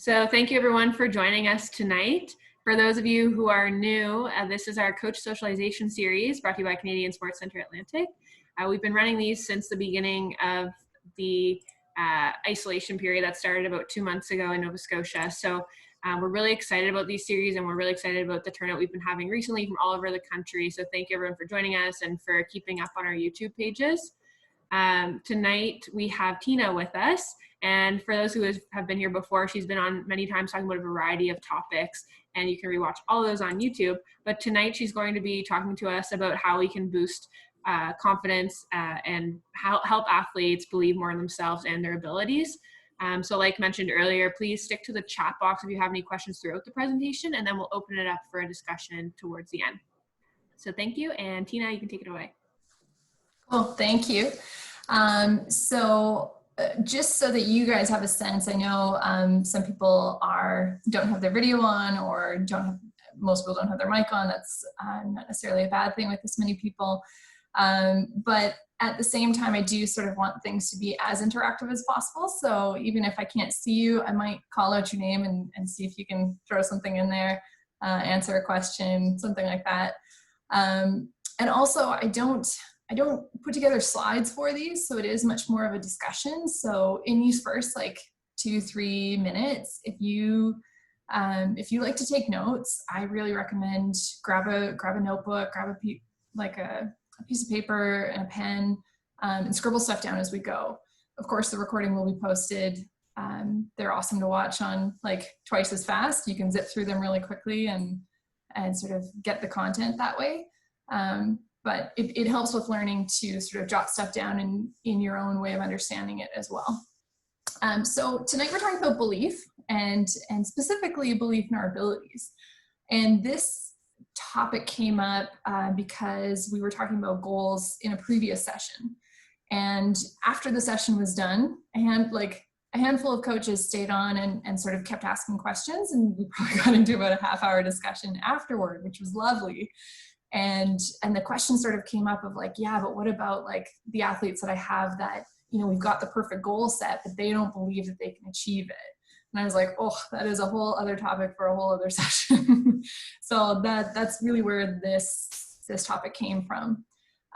So thank you everyone for joining us tonight. For those of you who are new, this is our Coach Socialization series brought to you by Canadian Sports Centre Atlantic. We've been running these since the beginning of the isolation period that started about 2 months ago in Nova Scotia. So we're really excited about these series, and we're really excited about the turnout we've been having recently from all over the country. So thank you everyone for joining us and for keeping up on our YouTube pages. Tonight we have Tina with us, and for those who have been here before, she's been on many times talking about a variety of topics, and you can rewatch all of those on YouTube. But tonight she's going to be talking to us about how we can boost confidence and help athletes believe more in themselves and their abilities. So like mentioned earlier, please stick to the chat box if you have any questions throughout the presentation, and then we'll open it up for a discussion towards the end. So thank you, and Tina, you can take it away. Well, thank you. Just so that you guys have a sense, I know some people don't have their video on, or most people don't have their mic on. That's not necessarily a bad thing with this many people. But at the same time, I do sort of want things to be as interactive as possible. So even if I can't see you, I might call out your name and see if you can throw something in there, answer a question, something like that. And also, I don't put together slides for these, so it is much more of a discussion. So in these first like 2-3 minutes, if you like to take notes, I really recommend grab a notebook, grab a piece of paper and a pen, and scribble stuff down as we go. Of course, the recording will be posted. They're awesome to watch on like twice as fast. You can zip through them really quickly and sort of get the content that way. But it helps with learning to sort of jot stuff down in your own way of understanding it as well. So tonight we're talking about belief, and specifically belief in our abilities. And this topic came up because we were talking about goals in a previous session. And after the session was done, a handful of coaches stayed on and sort of kept asking questions, and we probably got into about a half-hour discussion afterward, which was lovely. And the question sort of came up of like, yeah, but what about like the athletes that I have that, we've got the perfect goal set, but they don't believe that they can achieve it. And I was like, oh, that is a whole other topic for a whole other session. So that's really where this topic came from.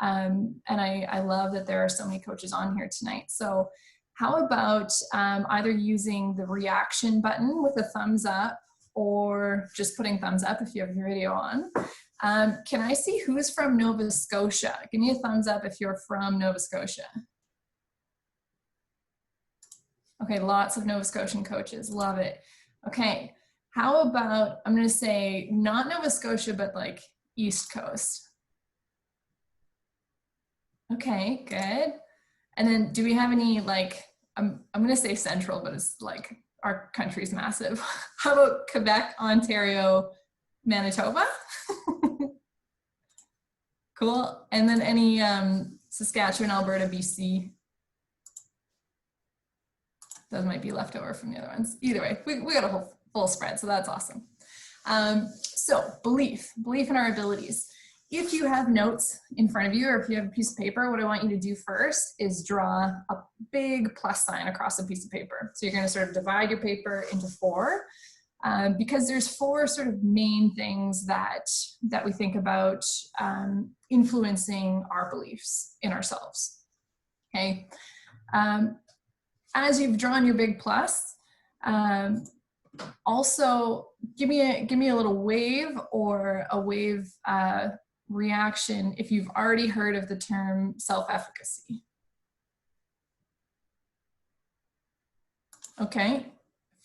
And I love that there are so many coaches on here tonight. So how about either using the reaction button with a thumbs up, or just putting thumbs up if you have your video on. Can I see who's from Nova Scotia? Give me a thumbs up if you're from Nova Scotia. Okay, lots of Nova Scotian coaches, love it. Okay, how about, I'm gonna say not Nova Scotia, but like East Coast. Okay, good. And then do we have any like, I'm gonna say Central, but it's like, our country's massive. How about Quebec, Ontario, Manitoba? Cool. And then any Saskatchewan, Alberta, BC. Those might be left over from the other ones. Either way, we got a whole full spread, so that's awesome. So belief in our abilities. If you have notes in front of you, or if you have a piece of paper, what I want you to do first is draw a big plus sign across a piece of paper. So you're going to sort of divide your paper into 4, because there's 4 sort of main things that we think about influencing our beliefs in ourselves. Okay. As you've drawn your big plus, also give me a little wave or a wave reaction if you've already heard of the term self-efficacy. Okay,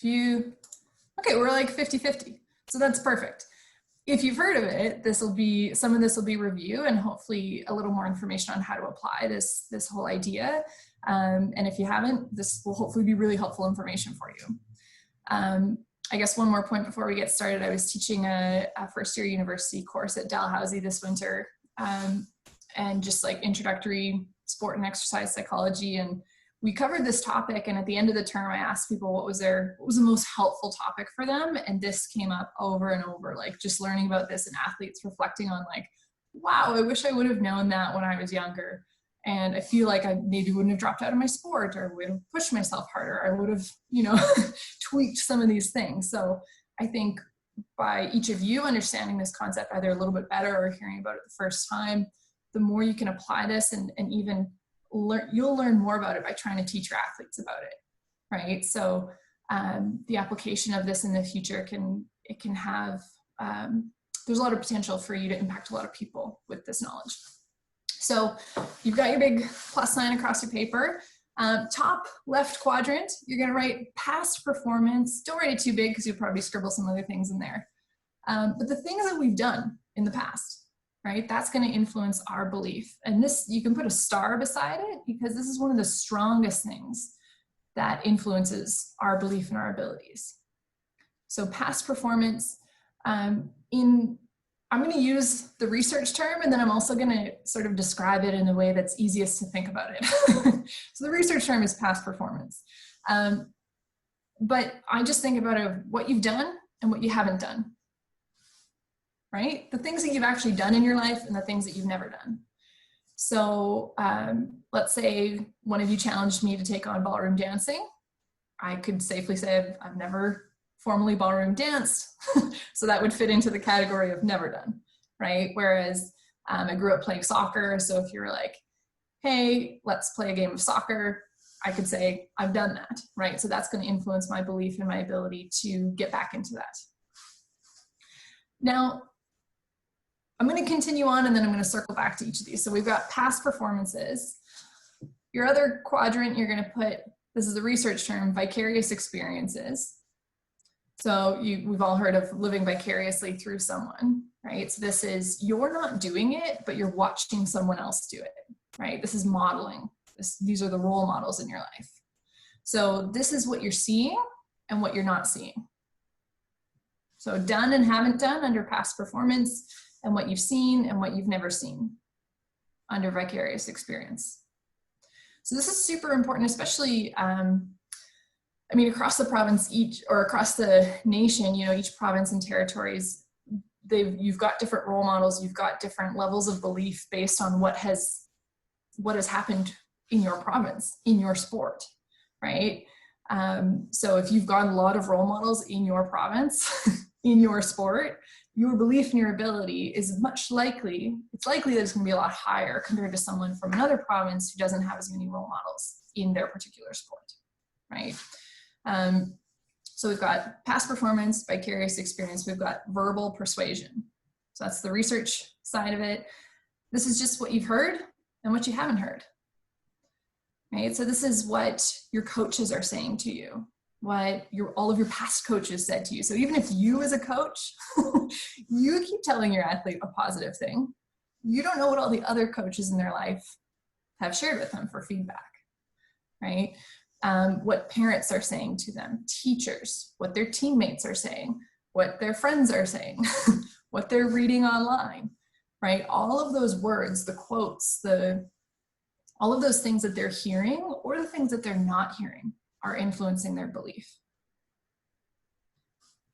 okay, we're like 50-50, so that's perfect. If you've heard of it, some of this will be review and hopefully a little more information on how to apply this whole idea. And if you haven't, this will hopefully be really helpful information for you. I guess one more point before we get started, I was teaching a first-year university course at Dalhousie this winter, and just like introductory sport and exercise psychology, and we covered this topic, and at the end of the term I asked people what was the most helpful topic for them, and this came up over and over, like just learning about this and athletes reflecting on like, wow, I wish I would have known that when I was younger. And I feel like I maybe wouldn't have dropped out of my sport, or would have pushed myself harder. I would have, tweaked some of these things. So I think by each of you understanding this concept either a little bit better or hearing about it the first time, the more you can apply this and even you'll learn more about it by trying to teach your athletes about it, right? So the application of this in the future can have, there's a lot of potential for you to impact a lot of people with this knowledge. So you've got your big plus sign across your paper. Top left quadrant, you're gonna write past performance. Don't write it too big because you'll probably scribble some other things in there. But the things that we've done in the past, right? That's gonna influence our belief. And this, you can put a star beside it because this is one of the strongest things that influences our belief in our abilities. So past performance, I'm going to use the research term, and then I'm also going to sort of describe it in a way that's easiest to think about it. So the research term is past performance. But I just think about it, what you've done and what you haven't done, right? The things that you've actually done in your life and the things that you've never done. So let's say one of you challenged me to take on ballroom dancing. I could safely say I've never formally ballroom danced. So that would fit into the category of never done, right? Whereas I grew up playing soccer. So if you were like, hey, let's play a game of soccer, I could say I've done that, right? So that's going to influence my belief in my ability to get back into that. Now, I'm going to continue on and then I'm going to circle back to each of these. So we've got past performances. Your other quadrant, you're going to put, this is a research term, vicarious experiences. So we've all heard of living vicariously through someone, right? So this is, you're not doing it, but you're watching someone else do it, right? This is modeling. These are the role models in your life. So this is what you're seeing and what you're not seeing. So done and haven't done under past performance, and what you've seen and what you've never seen under vicarious experience. So this is super important, especially, across the province, across the nation, each province and territories, you've got different role models, you've got different levels of belief based on what has happened in your province, in your sport, right? So if you've got a lot of role models in your province, in your sport, your belief in your ability is it's likely that it's going to be a lot higher compared to someone from another province who doesn't have as many role models in their particular sport, right? So we've got past performance, vicarious experience, we've got verbal persuasion. So that's the research side of it. This is just what you've heard and what you haven't heard, right? So this is what your coaches are saying to you, what all of your past coaches said to you. So even if you as a coach, you keep telling your athlete a positive thing, you don't know what all the other coaches in their life have shared with them for feedback, right? What parents are saying to them, teachers, what their teammates are saying, what their friends are saying, what they're reading online, right? All of those words, the quotes, all of those things that they're hearing or the things that they're not hearing are influencing their belief.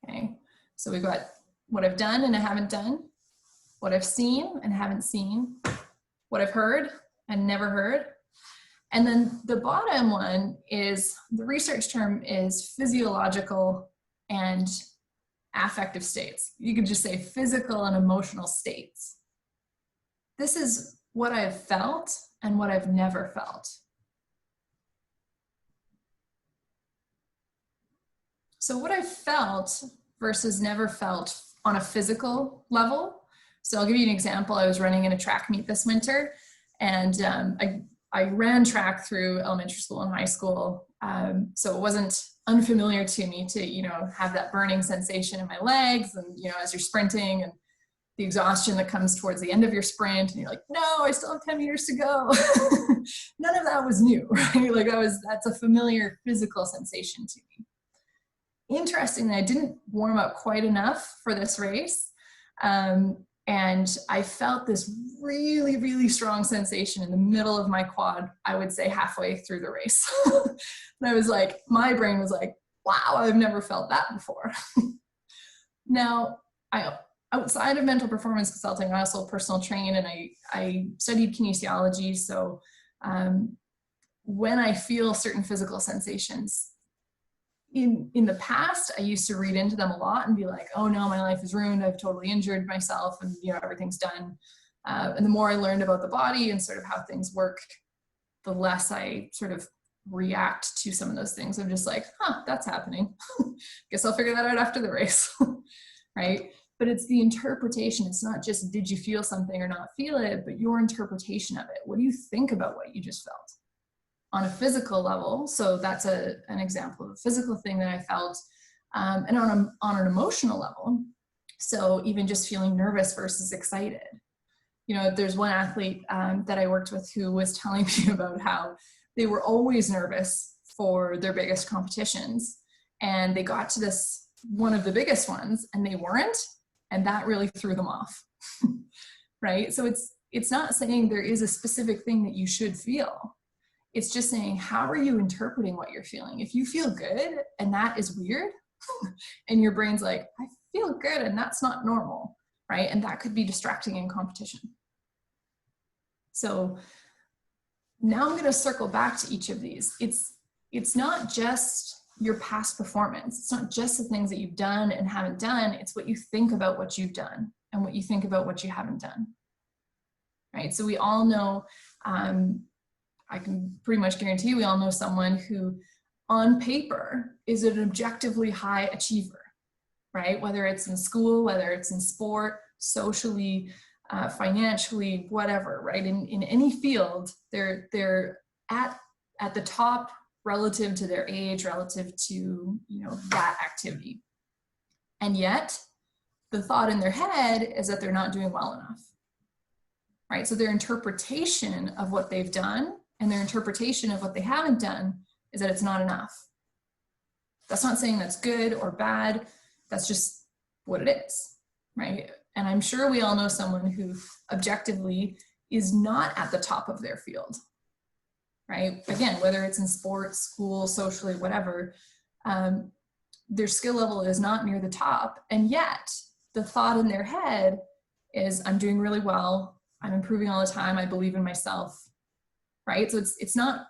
Okay, so we've got what I've done and I haven't done, what I've seen and haven't seen, what I've heard and never heard. And then the bottom one is, the research term is physiological and affective states. You could just say physical and emotional states. This is what I've felt and what I've never felt. So what I've felt versus never felt on a physical level. So I'll give you an example. I was running in a track meet this winter, and I ran track through elementary school and high school. So it wasn't unfamiliar to me to, have that burning sensation in my legs and, as you're sprinting and the exhaustion that comes towards the end of your sprint and you're like, no, I still have 10 meters to go. None of that was new, right? Like that's a familiar physical sensation to me. Interestingly, I didn't warm up quite enough for this race. And I felt this really, really strong sensation in the middle of my quad, I would say halfway through the race. And I was like, my brain was like, wow, I've never felt that before. Now, outside of mental performance consulting, I also personal train and I studied kinesiology. So When I feel certain physical sensations, in the past, I used to read into them a lot and be like, oh no, my life is ruined. I've totally injured myself and, you know, everything's done. And the more I learned about the body and sort of how things work, the less I sort of react to some of those things. I'm just like, huh, that's happening. Guess I'll figure that out after the race, right? But it's the interpretation. It's not just, did you feel something or not feel it, but your interpretation of it. What do you think about what you just felt? On a physical level, so that's an example of a physical thing that I felt, and on an emotional level, so even just feeling nervous versus excited. You know, there's one athlete that I worked with who was telling me about how they were always nervous for their biggest competitions, and they got to this one of the biggest ones and they weren't, and that really threw them off. Right? So it's not saying there is a specific thing that you should feel. It's just saying, how are you interpreting what you're feeling? If you feel good and that is weird, and your brain's like, I feel good and that's not normal, right? And that could be distracting in competition. So now I'm going to circle back to each of these. It's not just your past performance. It's not just the things that you've done and haven't done. It's what you think about what you've done and what you think about what you haven't done, right? So we all know, I can pretty much guarantee we all know someone who on paper is an objectively high achiever, right? Whether it's in school, whether it's in sport, socially, financially, whatever, right? In any field, they're at the top relative to their age, relative to, you know, that activity. And yet the thought in their head is that they're not doing well enough, right? So their interpretation of what they've done and their interpretation of what they haven't done is that it's not enough. That's not saying that's good or bad. That's just what it is, right? And I'm sure we all know someone who objectively is not at the top of their field, right? Again, whether it's in sports, school, socially, whatever, their skill level is not near the top. And yet the thought in their head is, I'm doing really well. I'm improving all the time. I believe in myself. Right? So it's not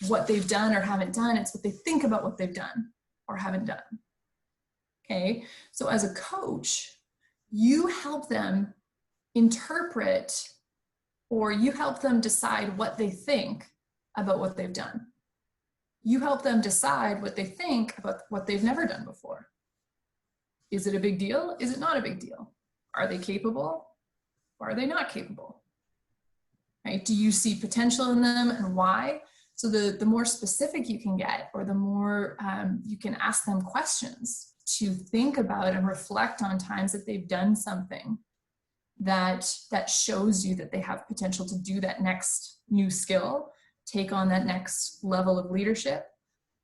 what they've done or haven't done, it's what they think about what they've done or haven't done. Okay? So as a coach, you help them interpret, or you help them decide what they think about what they've done. You help them decide what they think about what they've never done before. Is it a big deal? Is it not a big deal? Are they capable or are they not capable? Right? Do you see potential in them and why? So the more specific you can get, or the more you can ask them questions to think about and reflect on times that they've done something that shows you that they have potential to do that next new skill, take on that next level of leadership,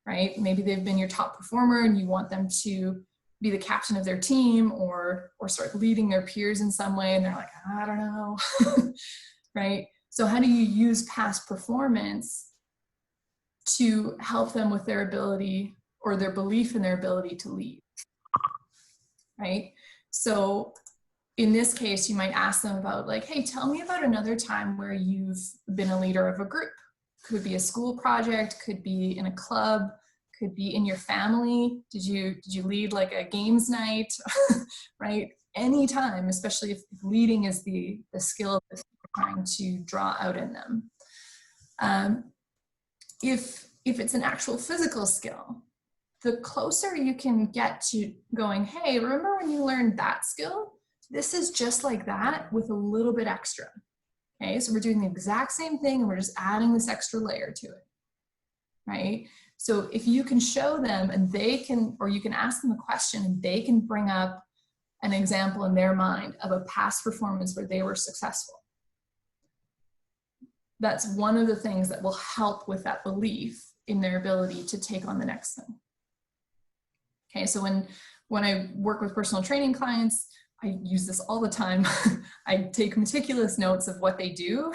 right? Maybe they've been your top performer and you want them to be the captain of their team or start leading their peers in some way, and they're like, I don't know, right? So how do you use past performance to help them with their ability or their belief in their ability to lead, right? So in this case, you might ask them about like, hey, tell me about another time where you've been a leader of a group. Could be a school project, could be in a club, could be in your family. Did you lead like a games night, right? Anytime, especially if leading is the skill that you're trying to draw out in them. If it's an actual physical skill, the closer you can get to going, hey, remember when you learned that skill? This is just like that with a little bit extra. Okay, so we're doing the exact same thing and we're just adding this extra layer to it, right? So if you can show them and they can, or you can ask them a question and they can bring up an example in their mind of a past performance where they were successful. That's one of the things that will help with that belief in their ability to take on the next thing. Okay, so when I work with personal training clients, I use this all the time. I take meticulous notes of what they do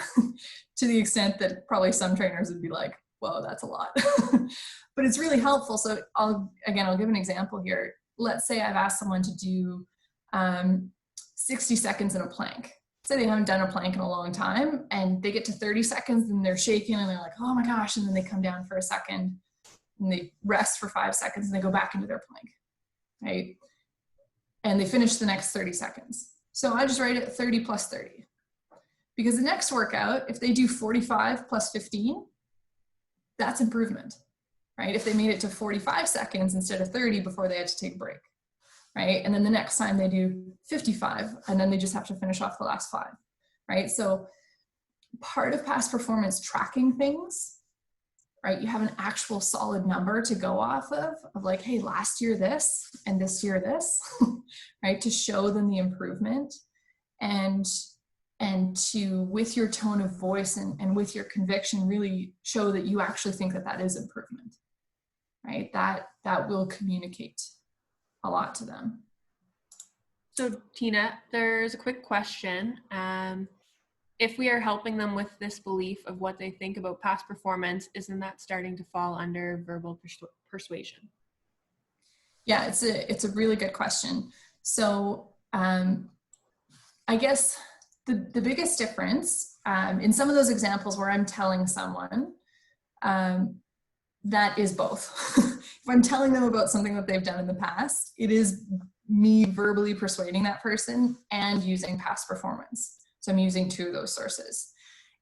to the extent that probably some trainers would be like, whoa, that's a lot. But it's really helpful. So I'll give an example here. Let's say I've asked someone to do 60 seconds in a plank. say they haven't done a plank in a long time and they get to 30 seconds and they're shaking and they're like, oh my gosh. And then they come down for a second and they rest for 5 seconds and they go back into their plank, right? And they finish the next 30 seconds. So I just write it 30 plus 30. Because the next workout, if they do 45 plus 15, that's improvement, right? If they made it to 45 seconds instead of 30 before they had to take a break, right? And then the next time they do 55, and then they just have to finish off the last 5, right? So part of past performance tracking things, right? You have an actual solid number to go off of like, hey, last year this, and this year this, right? To show them the improvement and to, with your tone of voice and with your conviction, really show that you actually think that that is improvement, right? That will communicate a lot to them. So Tina, there's a quick question. If we are helping them with this belief of what they think about past performance, isn't that starting to fall under verbal persuasion? Yeah, it's a really good question. So I guess the biggest difference in some of those examples where I'm telling someone, that is both. If I'm telling them about something that they've done in the past, it is me verbally persuading that person and using past performance. So I'm using 2 of those sources.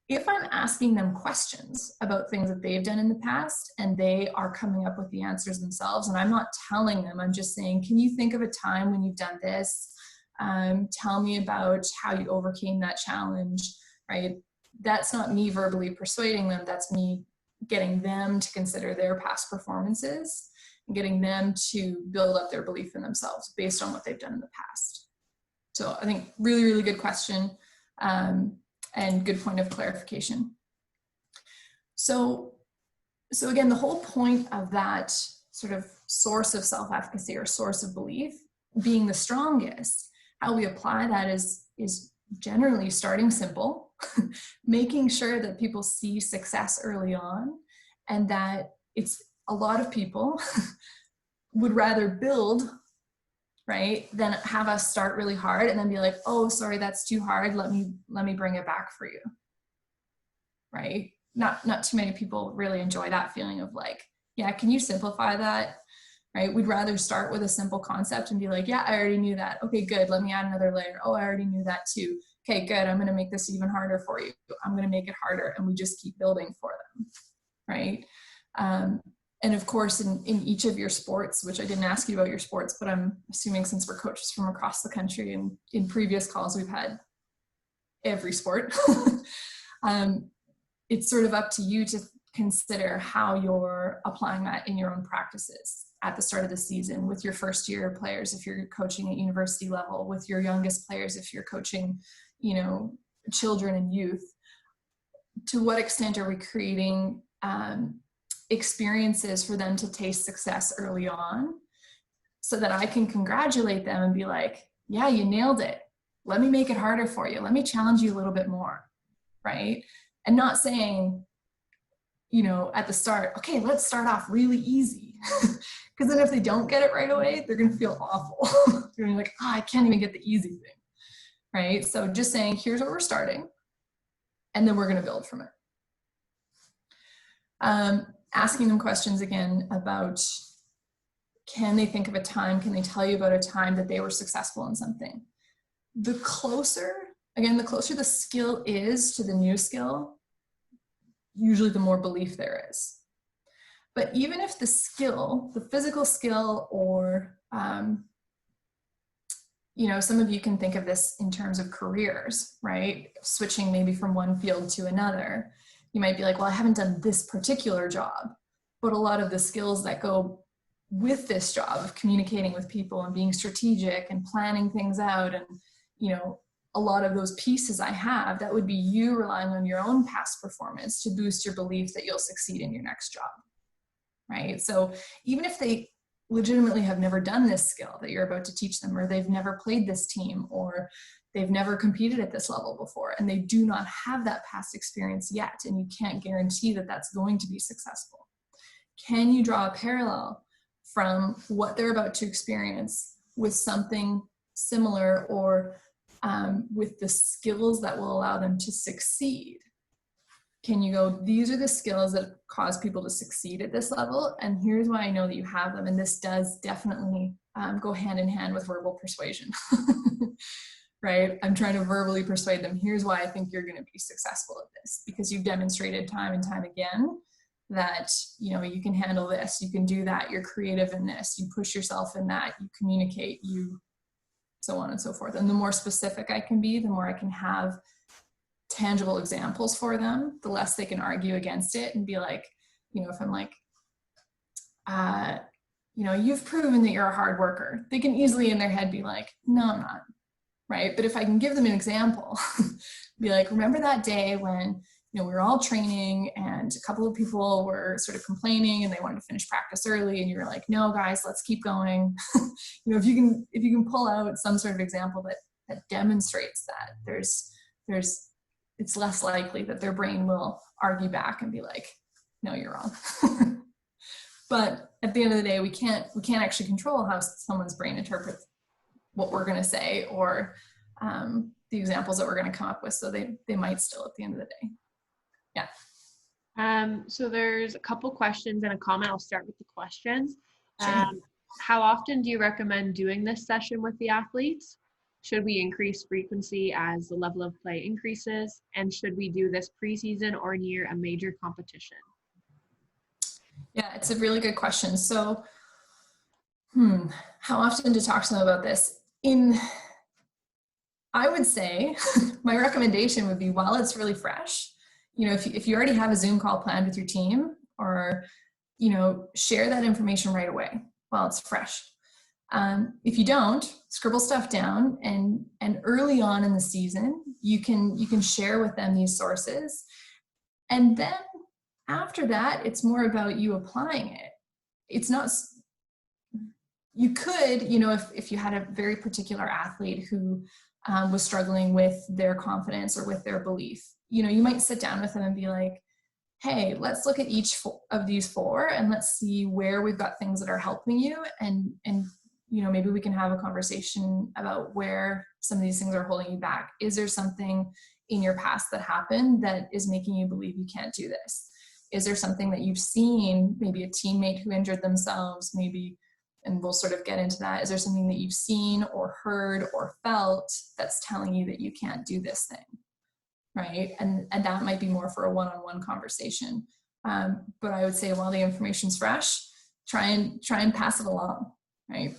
If I'm asking them questions about things that they've done in the past and they are coming up with the answers themselves, and I'm not telling them, I'm just saying, can you think of a time when you've done this? Tell me about how you overcame that challenge, right? That's not me verbally persuading them. That's me getting them to consider their past performances and getting them to build up their belief in themselves based on what they've done in the past. So I think really, really good question and good point of clarification. So again, the whole point of that sort of source of self-efficacy or source of belief being the strongest, how we apply that is generally starting simple, making sure that people see success early on, and that it's a lot of people would rather build, right, than have us start really hard and then be like, oh, sorry, that's too hard. Let me bring it back for you, right? Not too many people really enjoy that feeling of like, yeah, can you simplify that? Right? We'd rather start with a simple concept and be like, yeah, I already knew that. Okay, good. Let me add another layer. Oh, I already knew that too. Okay, good. I'm going to make this even harder for you. I'm going to make it harder. And we just keep building for them. Right? And of course, in each of your sports, which I didn't ask you about your sports, but I'm assuming since we're coaches from across the country and in previous calls, we've had every sport. It's sort of up to you to consider how you're applying that in your own practices at the start of the season with your first year players, if you're coaching at university level, with your youngest players, if you're coaching, children and youth. To what extent are we creating experiences for them to taste success early on so that I can congratulate them and be like, yeah, you nailed it. Let me make it harder for you. Let me challenge you a little bit more, right? And not saying, at the start, okay, let's start off really easy. Because then if they don't get it right away, they're going to feel awful. They're going to be like, I can't even get the easy thing, right? So just saying, here's where we're starting, and then we're going to build from it. Asking them questions again about, can they think of a time? Can they tell you about a time that they were successful in something? The closer the skill is to the new skill, usually the more belief there is. But even if the skill, the physical skill, or, some of you can think of this in terms of careers, right? Switching maybe from one field to another. You might be like, well, I haven't done this particular job, but a lot of the skills that go with this job of communicating with people and being strategic and planning things out, and, a lot of those pieces I have, that would be you relying on your own past performance to boost your belief that you'll succeed in your next job, right? So even if they legitimately have never done this skill that you're about to teach them, or they've never played this team, or they've never competed at this level before, and they do not have that past experience yet, and you can't guarantee that that's going to be successful. Can you draw a parallel from what they're about to experience with something similar, or with the skills that will allow them to succeed? Can you go, these are the skills that cause people to succeed at this level, and here's why I know that you have them, and this does definitely go hand in hand with verbal persuasion. Right? I'm trying to verbally persuade them, here's why I think you're going to be successful at this, because you've demonstrated time and time again that, you know, you can handle this, you can do that, you're creative in this, you push yourself in that, you communicate, you so on and so forth. And the more specific I can be, the more I can have tangible examples for them, the less they can argue against it and be like, you know, if I'm like, you know, you've proven that you're a hard worker, they can easily in their head be like, no, I'm not. Right? But if I can give them an example, be like, remember that day when, you know, we were all training and a couple of people were sort of complaining and they wanted to finish practice early, and you were like, no guys, let's keep going. You know, if you can pull out some sort of example that demonstrates that, it's less likely that their brain will argue back and be like, no, you're wrong. But at the end of the day, we can't actually control how someone's brain interprets what we're going to say, or the examples that we're going to come up with. So they might still at the end of the day. Yeah. So there's a couple questions and a comment. I'll start with the questions. Sure. How often do you recommend doing this session with the athletes? Should we increase frequency as the level of play increases? And should we do this preseason or near a major competition? Yeah, it's a really good question. So, how often to talk to them about this? I would say my recommendation would be, while it's really fresh, you know, if you already have a Zoom call planned with your team, or, you know, share that information right away while it's fresh. If you don't, scribble stuff down, and early on in the season, you can share with them these sources. And then after that, it's more about you applying it. It's not, you could, you know, if you had a very particular athlete who was struggling with their confidence or with their belief, you know, you might sit down with them and be like, hey, let's look at each of these 4 and let's see where we've got things that are helping you. And you know, maybe we can have a conversation about where some of these things are holding you back. Is there something in your past that happened that is making you believe you can't do this? Is there something that you've seen, maybe a teammate who injured themselves, maybe, and we'll sort of get into that. Is there something that you've seen or heard or felt that's telling you that you can't do this thing, right? And that might be more for a one-on-one conversation. But I would say, while the information's fresh, try and pass it along, right?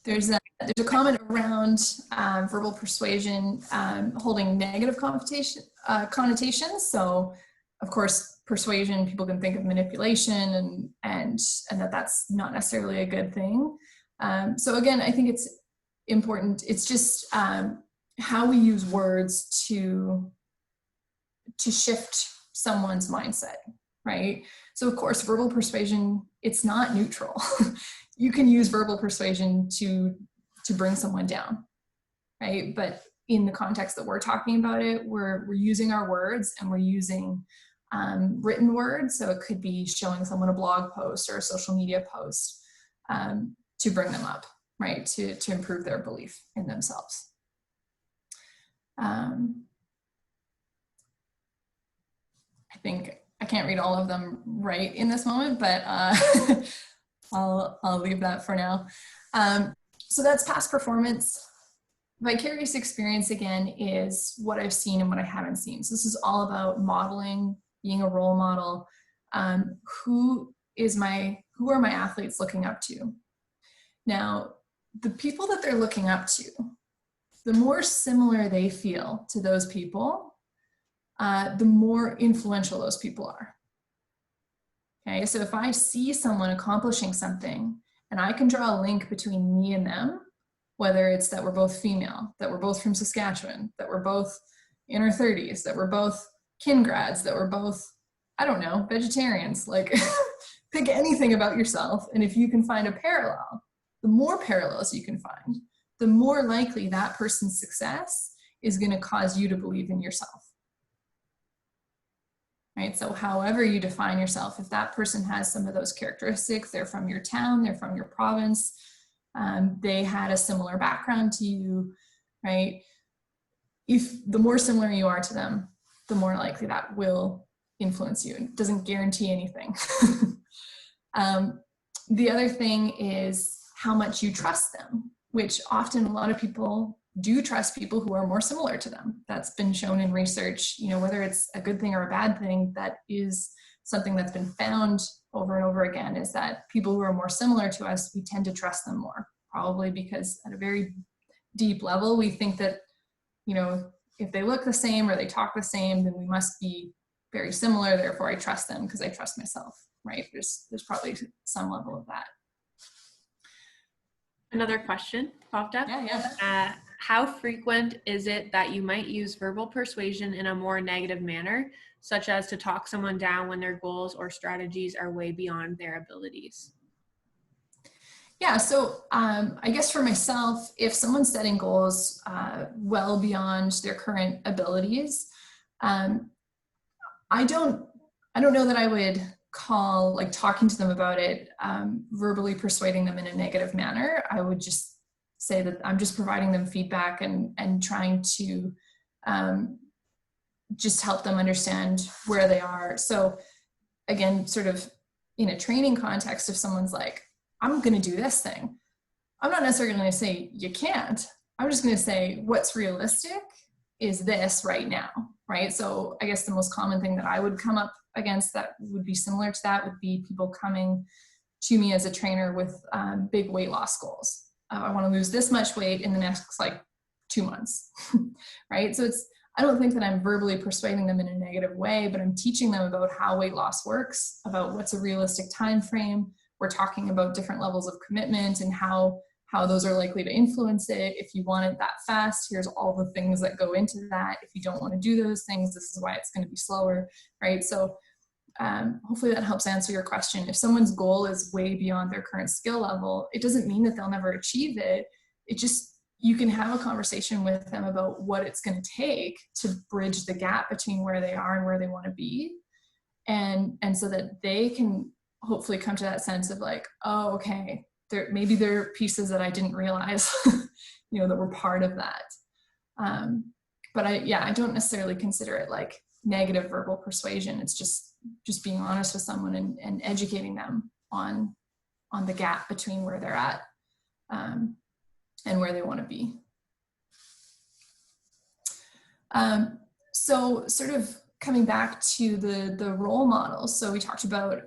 There's a comment around verbal persuasion holding negative connotations. So, of course, persuasion, people can think of manipulation and that's not necessarily a good thing. So again, I think it's important. It's just how we use words to shift someone's mindset, right? So of course, verbal persuasion, it's not neutral. You can use verbal persuasion to bring someone down, right? But in the context that we're talking about it, we're using our words, and we're using written words. So it could be showing someone a blog post or a social media post to bring them up, right? To improve their belief in themselves. I think I can't read all of them right in this moment, but I'll leave that for now. So that's past performance. Vicarious experience, again, is what I've seen and what I haven't seen. So this is all about modeling, being a role model. Who are my athletes looking up to? Now, the people that they're looking up to, the more similar they feel to those people, the more influential those people are. Okay, so if I see someone accomplishing something and I can draw a link between me and them, whether it's that we're both female, that we're both from Saskatchewan, that we're both in our 30s, that we're both kin grads, that we're both, I don't know, vegetarians, like pick anything about yourself. And if you can find a parallel, the more parallels you can find, the more likely that person's success is going to cause you to believe in yourself. right? So however you define yourself, if that person has some of those characteristics, they're from your town, they're from your province, they had a similar background to you, right? If the more similar you are to them, the more likely that will influence you. It doesn't guarantee anything. The other thing is how much you trust them, which often a lot of people do trust people who are more similar to them. That's been shown in research, you know, whether it's a good thing or a bad thing, that is something that's been found over and over again, is that people who are more similar to us, we tend to trust them more, probably because at a very deep level, we think that, you know, if they look the same or they talk the same, then we must be very similar, therefore I trust them because I trust myself, right? There's probably some level of that. Another question popped up. Yeah. How frequent is it that you might use verbal persuasion in a more negative manner, such as to talk someone down when their goals or strategies are way beyond their abilities? Yeah, so I guess for myself, if someone's setting goals well beyond their current abilities, I don't know that I would call like talking to them about it, verbally persuading them in a negative manner. I would just say that I'm just providing them feedback and trying to just help them understand where they are. So again, sort of in a training context, if someone's like, I'm going to do this thing, I'm not necessarily going to say you can't. I'm just going to say what's realistic is this right now, right? So I guess the most common thing that I would come up against that would be similar to that would be people coming to me as a trainer with big weight loss goals. I want to lose this much weight in the next like 2 months, right? So I don't think that I'm verbally persuading them in a negative way, but I'm teaching them about how weight loss works, about what's a realistic time frame. We're talking about different levels of commitment and how those are likely to influence it. If you want it that fast, here's all the things that go into that. If you don't want to do those things, this is why it's going to be slower, right? So hopefully that helps answer your question. If someone's goal is way beyond their current skill level, it doesn't mean that they'll never achieve it. It just, you can have a conversation with them about what it's going to take to bridge the gap between where they are and where they want to be. And so that they can hopefully come to that sense of like, oh, okay, maybe there are pieces that I didn't realize, you know, that were part of that. But I don't necessarily consider it like negative verbal persuasion. It's just being honest with someone and educating them on the gap between where they're at and where they want to be. So sort of coming back to the role models. So we talked about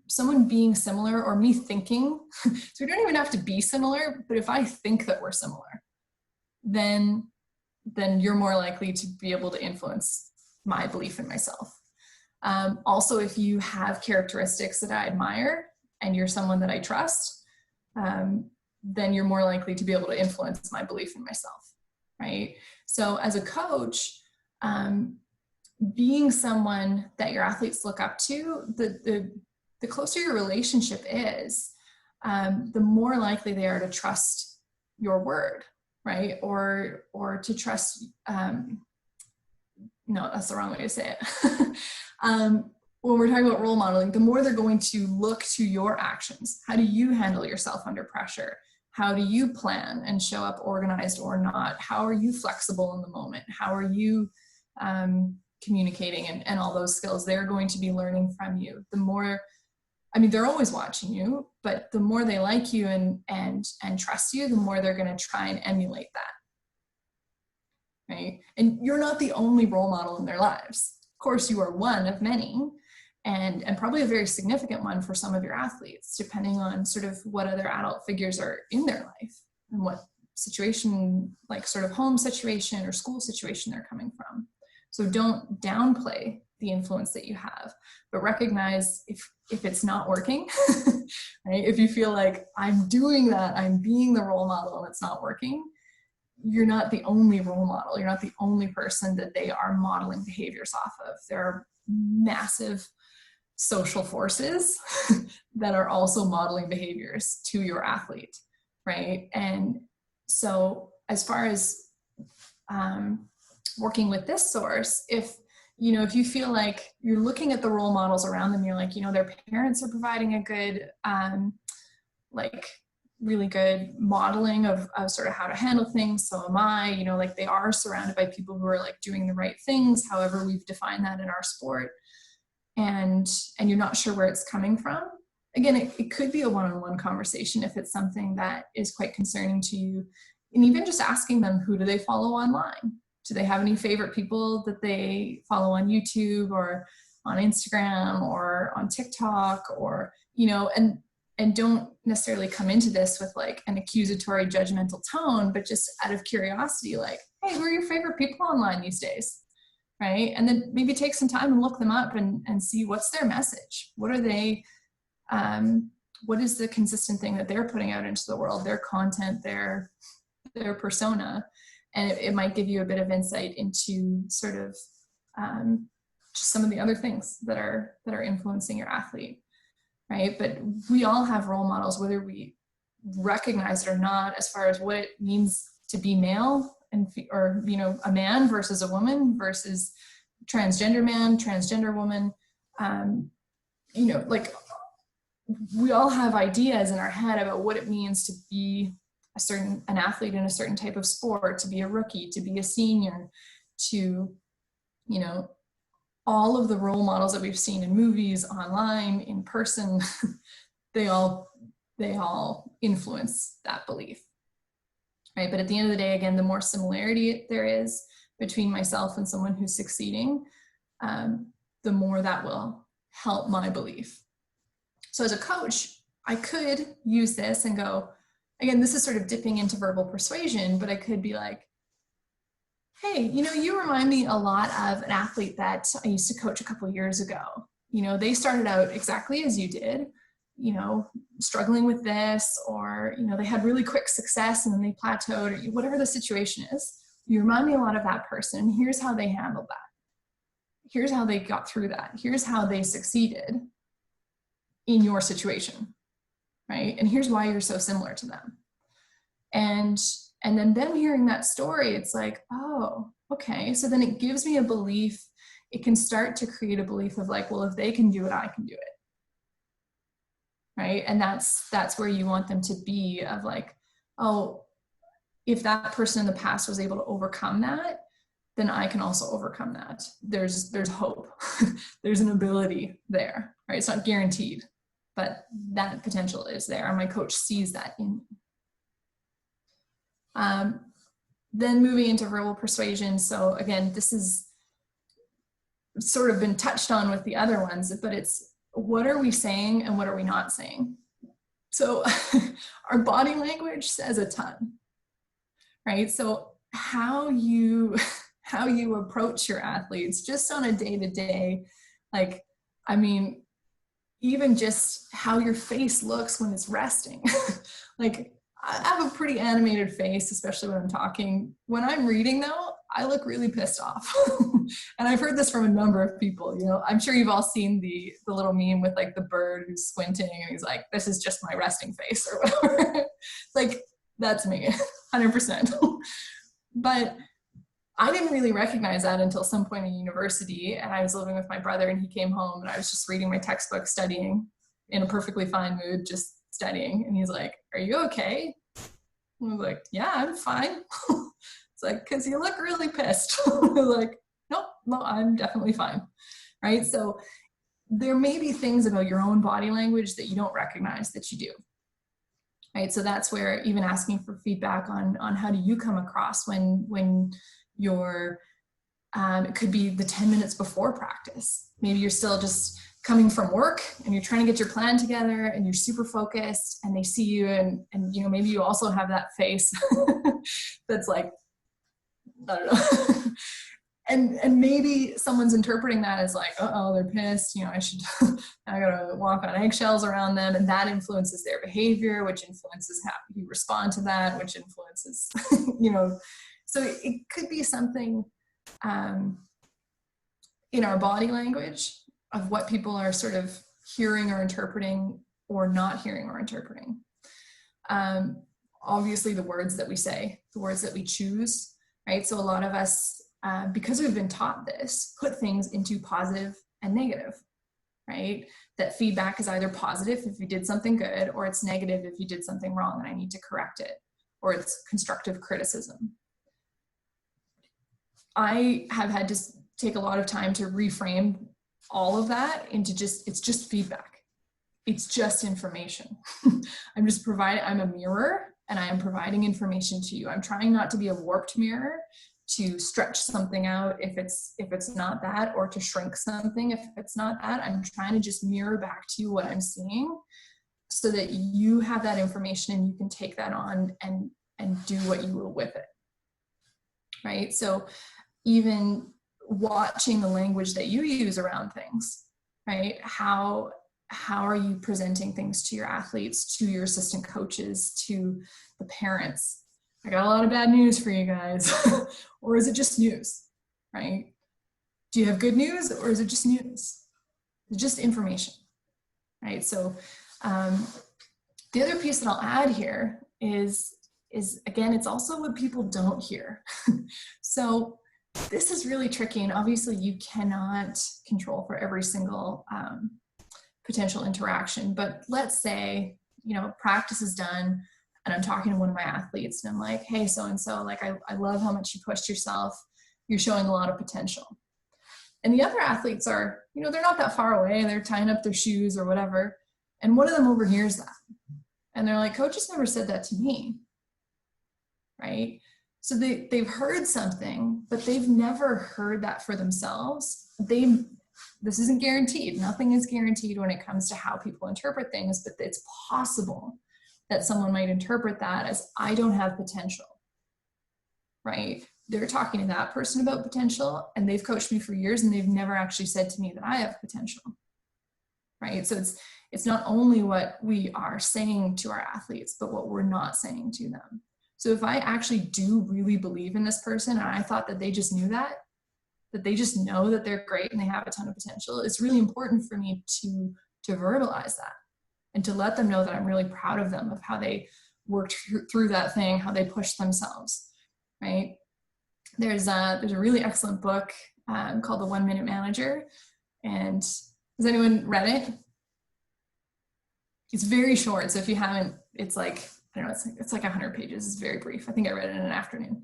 someone being similar or me thinking, so we don't even have to be similar, but if I think that we're similar, then you're more likely to be able to influence my belief in myself. Also, if you have characteristics that I admire and you're someone that I trust, then you're more likely to be able to influence my belief in myself, right? So as a coach, being someone that your athletes look up to, the closer your relationship is, the more likely they are to trust your word, right? Or to trust, no, that's the wrong way to say it. When we're talking about role modeling, the more they're going to look to your actions. How do you handle yourself under pressure? How do you plan and show up organized or not? How are you flexible in the moment? How are you communicating and all those skills? They're going to be learning from you. The more, I mean, they're always watching you, but the more they like you and trust you, the more they're going to try and emulate that, right? And you're not the only role model in their lives. Of course, you are one of many, and probably a very significant one for some of your athletes, depending on sort of what other adult figures are in their life and what situation, like sort of home situation or school situation they're coming from. So don't downplay the influence that you have, but recognize if it's not working, right? If you feel like I'm doing that, I'm being the role model and it's not working, you're not the only role model. You're not the only person that they are modeling behaviors off of. There are massive social forces that are also modeling behaviors to your athlete, right? And so as far as working with this source, if if you feel like you're looking at the role models around them, you're like, their parents are providing a good, like really good modeling of sort of how to handle things. So am I, like they are surrounded by people who are like doing the right things, however we've defined that in our sport. And you're not sure where it's coming from. Again, it could be a one-on-one conversation if it's something that is quite concerning to you. And even just asking them, who do they follow online? Do they have any favorite people that they follow on YouTube or on Instagram or on TikTok, or, and don't necessarily come into this with like an accusatory, judgmental tone, but just out of curiosity, like, hey, who are your favorite people online these days? Right? And then maybe take some time and look them up and see what's their message. What are they, what is the consistent thing that they're putting out into the world, their content, their persona. And it might give you a bit of insight into sort of just some of the other things that are influencing your athlete, right? But we all have role models, whether we recognize it or not, as far as what it means to be male or a man versus a woman versus transgender man, transgender woman. Like we all have ideas in our head about what it means to be an athlete in a certain type of sport, to be a rookie, to be a senior, to, all of the role models that we've seen in movies, online, in person, they all influence that belief. Right? But at the end of the day, again, the more similarity there is between myself and someone who's succeeding, the more that will help my belief. So as a coach, I could use this and go, again, this is sort of dipping into verbal persuasion, but I could be like, hey, you remind me a lot of an athlete that I used to coach a couple of years ago. They started out exactly as you did, struggling with this, or, they had really quick success and then they plateaued, or whatever the situation is. You remind me a lot of that person. Here's how they handled that. Here's how they got through that. Here's how they succeeded in your situation, right? And here's why you're so similar to them. And then them hearing that story, it's like, oh, okay. So then it gives me a belief. It can start to create a belief of like, well, if they can do it, I can do it. Right? And that's where you want them to be, of like, oh, if that person in the past was able to overcome that, then I can also overcome that. There's hope. There's an ability there, right? It's not guaranteed, but that potential is there. And my coach sees that in me. Then moving into verbal persuasion. So again, this is sort of been touched on with the other ones, but it's, what are we saying and what are we not saying? So our body language says a ton, right? So how you approach your athletes just on a day-to-day, like, I mean, even just how your face looks when it's resting. Like, I have a pretty animated face, especially when I'm talking. When I'm reading though, I look really pissed off. And I've heard this from a number of people. I'm sure you've all seen the little meme with like the bird who's squinting and he's like, this is just my resting face or whatever. It's like, that's me, 100%. But I didn't really recognize that until some point in university, and I was living with my brother and he came home and I was just reading my textbook, studying in a perfectly fine mood, just studying. And he's like, are you okay? And I was like, yeah, I'm fine. It's like, cause you look really pissed. I was like, nope, no, I'm definitely fine. Right? So there may be things about your own body language that you don't recognize that you do. Right? So that's where even asking for feedback on how do you come across when you're, it could be the 10 minutes before practice. Maybe you're still just coming from work and you're trying to get your plan together and you're super focused, and they see you and maybe you also have that face that's like, I don't know. And maybe someone's interpreting that as like, uh-oh, they're pissed, I gotta walk on eggshells around them, and that influences their behavior, which influences how you respond to that, which influences, so it could be something in our body language of what people are sort of hearing or interpreting or not hearing or interpreting. Obviously the words that we say, the words that we choose, right? So a lot of us because we've been taught this, put things into positive and negative, right? That feedback is either positive if you did something good, or it's negative if you did something wrong and I need to correct it, or it's constructive criticism. I have had to take a lot of time to reframe all of that into it's just feedback. It's just information. I'm a mirror and I am providing information to you. I'm trying not to be a warped mirror to stretch something out if it's not that, or to shrink something if it's not that. I'm trying to just mirror back to you what I'm seeing so that you have that information and you can take that on and do what you will with it, right? So even watching the language that you use around things, right? How are you presenting things to your athletes, to your assistant coaches, to the parents? I got a lot of bad news for you guys. Or is it just news, right? Do you have good news, or is it just news? It's just information, right? So the other piece that I'll add here is again, it's also what people don't hear. So this is really tricky, and obviously you cannot control for every single potential interaction. But let's say, practice is done and I'm talking to one of my athletes and I'm like, hey, so-and-so, like, I love how much you pushed yourself. You're showing a lot of potential. And the other athletes are, they're not that far away. They're tying up their shoes or whatever. And one of them overhears that. And they're like, coach has never said that to me, right? So they've heard something, but they've never heard that for themselves. This isn't guaranteed. Nothing is guaranteed when it comes to how people interpret things, but it's possible that someone might interpret that as, I don't have potential, right? They're talking to that person about potential, and they've coached me for years and they've never actually said to me that I have potential, right? So it's not only what we are saying to our athletes, but what we're not saying to them. So if I actually do really believe in this person and I thought that they just knew that they just know that they're great and they have a ton of potential, it's really important for me to verbalize that and to let them know that I'm really proud of them, of how they worked through that thing, how they pushed themselves, right? There's a really excellent book called The 1 Minute Manager. And has anyone read it? It's very short. So if you haven't, it's like, I don't know, it's like 100 pages. It's very brief. I think I read it in an afternoon.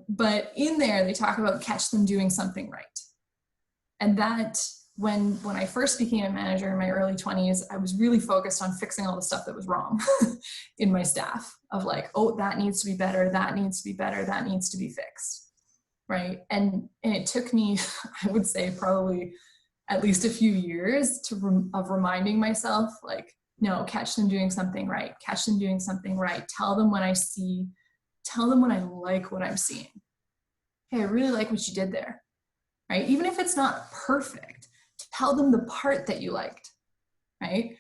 But in there, they talk about catch them doing something right. And that, when I first became a manager in my early 20s, I was really focused on fixing all the stuff that was wrong in my staff, of like, oh, that needs to be better, that needs to be better, that needs to be fixed, right? And it took me, I would say, probably at least a few years of reminding myself, like, no, catch them doing something right, catch them doing something right. Tell them when I like what I'm seeing. Hey, I really like what you did there, right? Even if it's not perfect, tell them the part that you liked, right?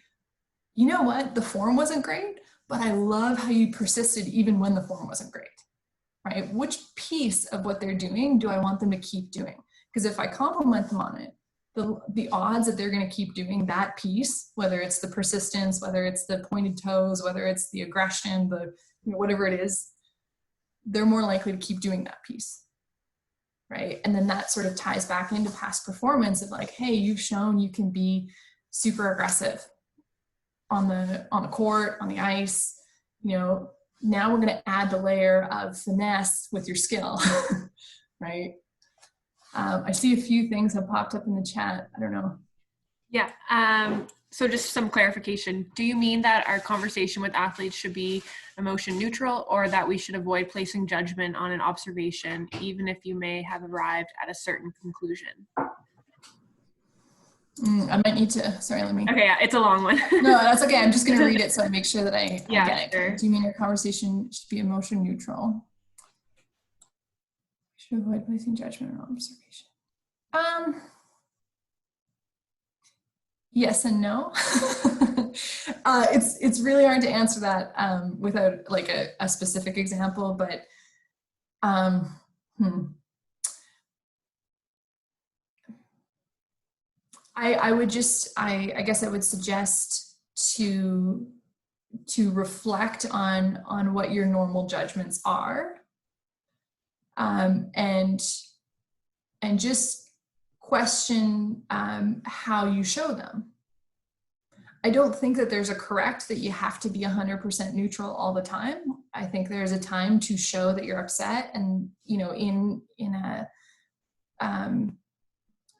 You know what? The form wasn't great, but I love how you persisted even when the form wasn't great, right? Which piece of what they're doing do I want them to keep doing? Because if I compliment them on it, the odds that they're going to keep doing that piece, whether it's the persistence, whether it's the pointed toes, whether it's the aggression, whatever it is, they're more likely to keep doing that piece, right? And then that sort of ties back into past performance of like, hey, you've shown you can be super aggressive on the court, on the ice. Now we're going to add the layer of finesse with your skill, right? I see a few things have popped up in the chat. I don't know. Yeah. So just some clarification. Do you mean that our conversation with athletes should be emotion neutral, or that we should avoid placing judgment on an observation, even if you may have arrived at a certain conclusion? I might need to, sorry, let me. Okay, yeah, it's a long one. No, that's okay. I'm just going to read it so I make sure that I get it. Sure. Do you mean your conversation should be emotion neutral? Should avoid placing judgment on observation. Yes and no. It's really hard to answer that without like a specific example, but I would just, I guess I would suggest to reflect on what your normal judgments are, and just question how you show them. I don't think that there's a correct that you have to be 100% neutral all the time. I think there's a time to show that you're upset, and in a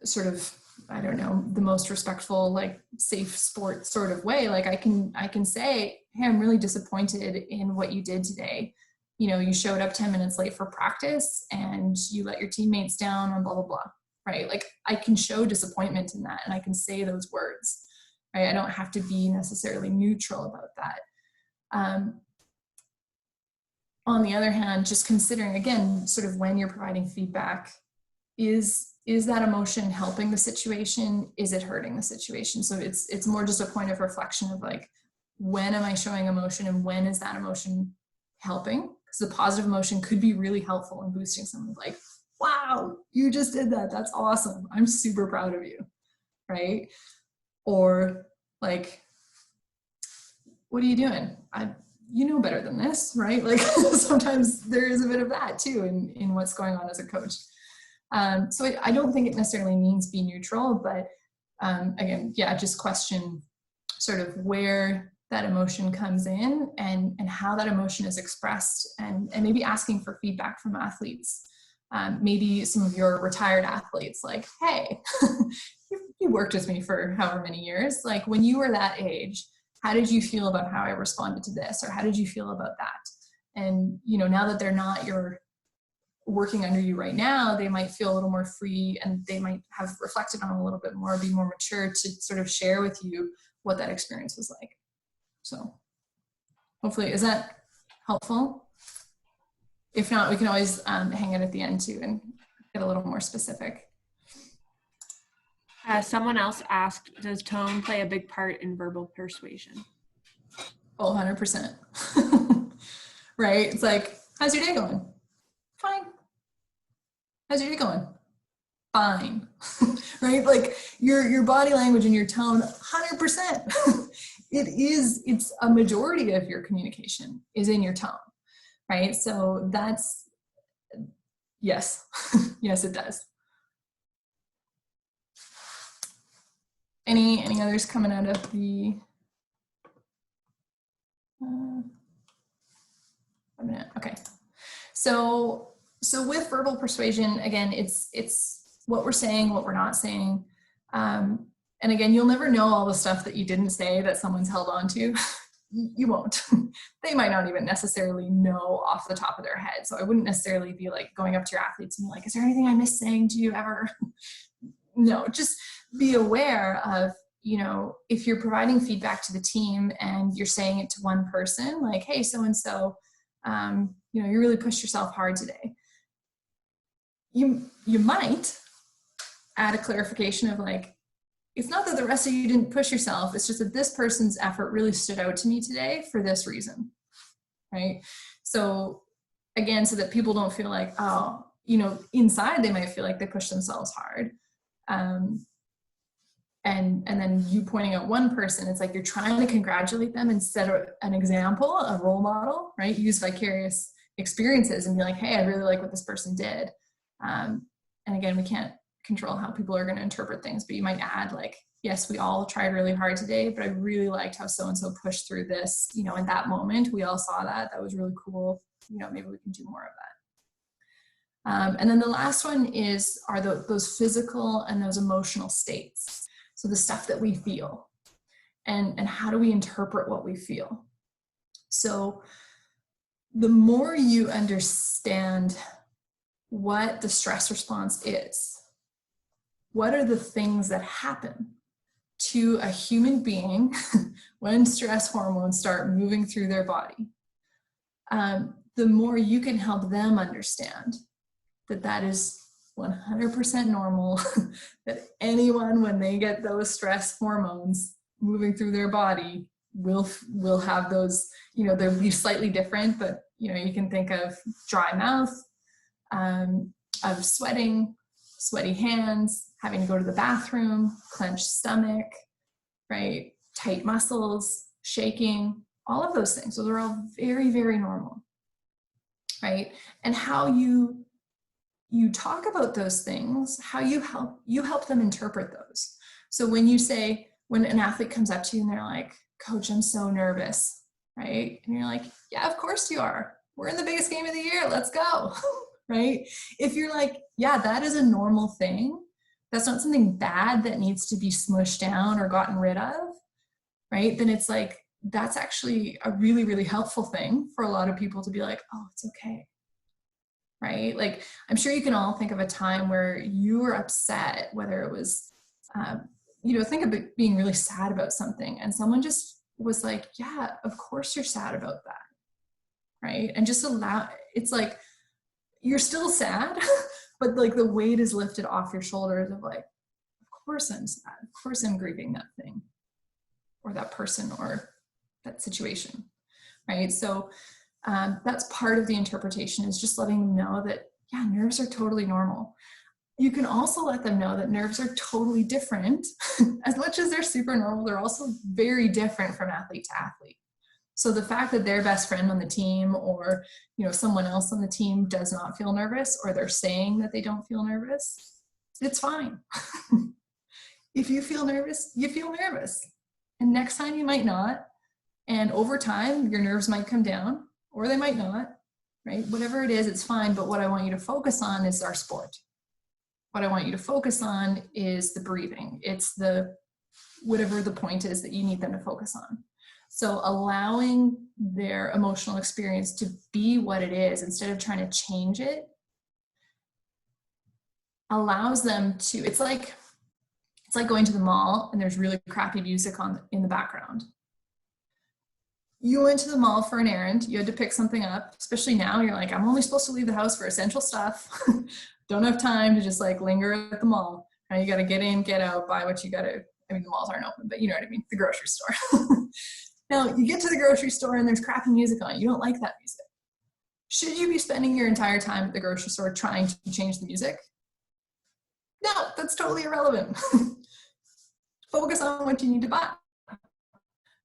sort of, I don't know, the most respectful, like safe sport sort of way. Like I can say, hey, I'm really disappointed in what you did today. You showed up 10 minutes late for practice and you let your teammates down on blah, blah, blah, right? Like I can show disappointment in that, and I can say those words, right? I don't have to be necessarily neutral about that. On the other hand, just considering, again, sort of when you're providing feedback, is that emotion helping the situation? Is it hurting the situation? So it's more just a point of reflection of like, when am I showing emotion, and when is that emotion helping? Because the positive emotion could be really helpful in boosting someone, like, wow, you just did that. That's awesome. I'm super proud of you, right? Or like, what are you doing? You know better than this, right? Like sometimes there is a bit of that too in what's going on as a coach. So I don't think it necessarily means be neutral, but again, yeah, just question sort of where that emotion comes in and how that emotion is expressed, and maybe asking for feedback from athletes. Maybe some of your retired athletes, like, hey, you worked with me for however many years. Like when you were that age, how did you feel about how I responded to this? Or how did you feel about that? And, now that they're not working under you right now, they might feel a little more free, and they might have reflected on a little bit more, be more mature to sort of share with you what that experience was like. So hopefully, is that helpful? If not, we can always hang it at the end too and get a little more specific. Someone else asked, does tone play a big part in verbal persuasion? Oh, 100%. Right? It's like, how's your day going? Fine. How's your day going? Fine. Right? Like your body language and your tone, 100%. It's a majority of your communication is in your tone, right? So that's, yes. Yes, it does. Any others coming out of the a minute? Okay. So with verbal persuasion, again, it's what we're saying, what we're not saying. And again, you'll never know all the stuff that you didn't say that someone's held on to. You won't. They might not even necessarily know off the top of their head. So I wouldn't necessarily be like going up to your athletes and be like, is there anything I missed saying to you ever? No, just be aware of, if you're providing feedback to the team and you're saying it to one person, like, hey, so-and-so, you really pushed yourself hard today. You might add a clarification of like, it's not that the rest of you didn't push yourself, it's just that this person's effort really stood out to me today for this reason, right? So again, so that people don't feel like, oh, inside they might feel like they pushed themselves hard. And then you pointing out one person, it's like you're trying to congratulate them instead of an example, a role model, right? Use vicarious experiences and be like, hey, I really like what this person did. And again, we can't control how people are going to interpret things, but you might add like, yes, we all tried really hard today, but I really liked how so-and-so pushed through this, in that moment, we all saw that. That was really cool. Maybe we can do more of that. And then the last one are those physical and those emotional states. So the stuff that we feel, and how do we interpret what we feel? So the more you understand what the stress response is, what are the things that happen to a human being when stress hormones start moving through their body, the more you can help them understand that is 100% normal, that anyone, when they get those stress hormones moving through their body, will have those, they'll be slightly different, but you can think of dry mouth, of sweating, sweaty hands, having to go to the bathroom, clenched stomach, right? Tight muscles, shaking, all of those things. Those are all very, very normal, right? And how you you talk about those things, how you help them interpret those. So when you say, when an athlete comes up to you and they're like, coach, I'm so nervous, right? And you're like, yeah, of course you are. We're in the biggest game of the year. Let's go, right? If you're like, yeah, that is a normal thing. That's not something bad that needs to be smushed down or gotten rid of, right? Then it's like, that's actually a really, really helpful thing for a lot of people to be like, oh, it's okay, right? Like, I'm sure you can all think of a time where you were upset, whether it was, think of it being really sad about something, and someone just was like, yeah, of course you're sad about that, right? And just allow, it's like, you're still sad, but like the weight is lifted off your shoulders of like, of course I'm sad, of course I'm grieving that thing, or that person, or that situation, right? So that's part of the interpretation, is just letting them know that, yeah, nerves are totally normal. You can also let them know that nerves are totally different. As much as they're super normal, they're also very different from athlete to athlete. So the fact that their best friend on the team, or someone else on the team does not feel nervous, or they're saying that they don't feel nervous, it's fine. If you feel nervous, you feel nervous. And next time you might not. And over time, your nerves might come down, or they might not, right? Whatever it is, it's fine. But what I want you to focus on is our sport. What I want you to focus on is the breathing. It's the, whatever the point is that you need them to focus on. So allowing their emotional experience to be what it is, instead of trying to change it, allows them to, it's like going to the mall and there's really crappy music on in the background. You went to the mall for an errand, you had to pick something up, especially now, you're like, I'm only supposed to leave the house for essential stuff. Don't have time to just like linger at the mall. Now you got to get in, get out, buy what you got to, I mean, the malls aren't open, but you know what I mean, the grocery store. Now you get to the grocery store and there's crappy music on. You don't like that music. Should you be spending your entire time at the grocery store trying to change the music? No, that's totally irrelevant. Focus on what you need to buy.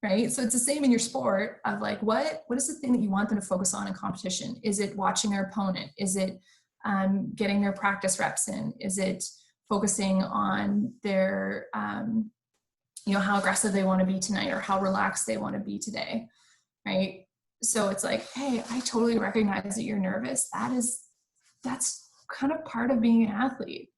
Right? So it's the same in your sport of like, what is the thing that you want them to focus on in competition? Is it watching their opponent? Is it getting their practice reps in? Is it focusing on their, how aggressive they want to be tonight, or how relaxed they want to be today, right? So it's like, hey, I totally recognize that you're nervous. That's kind of part of being an athlete.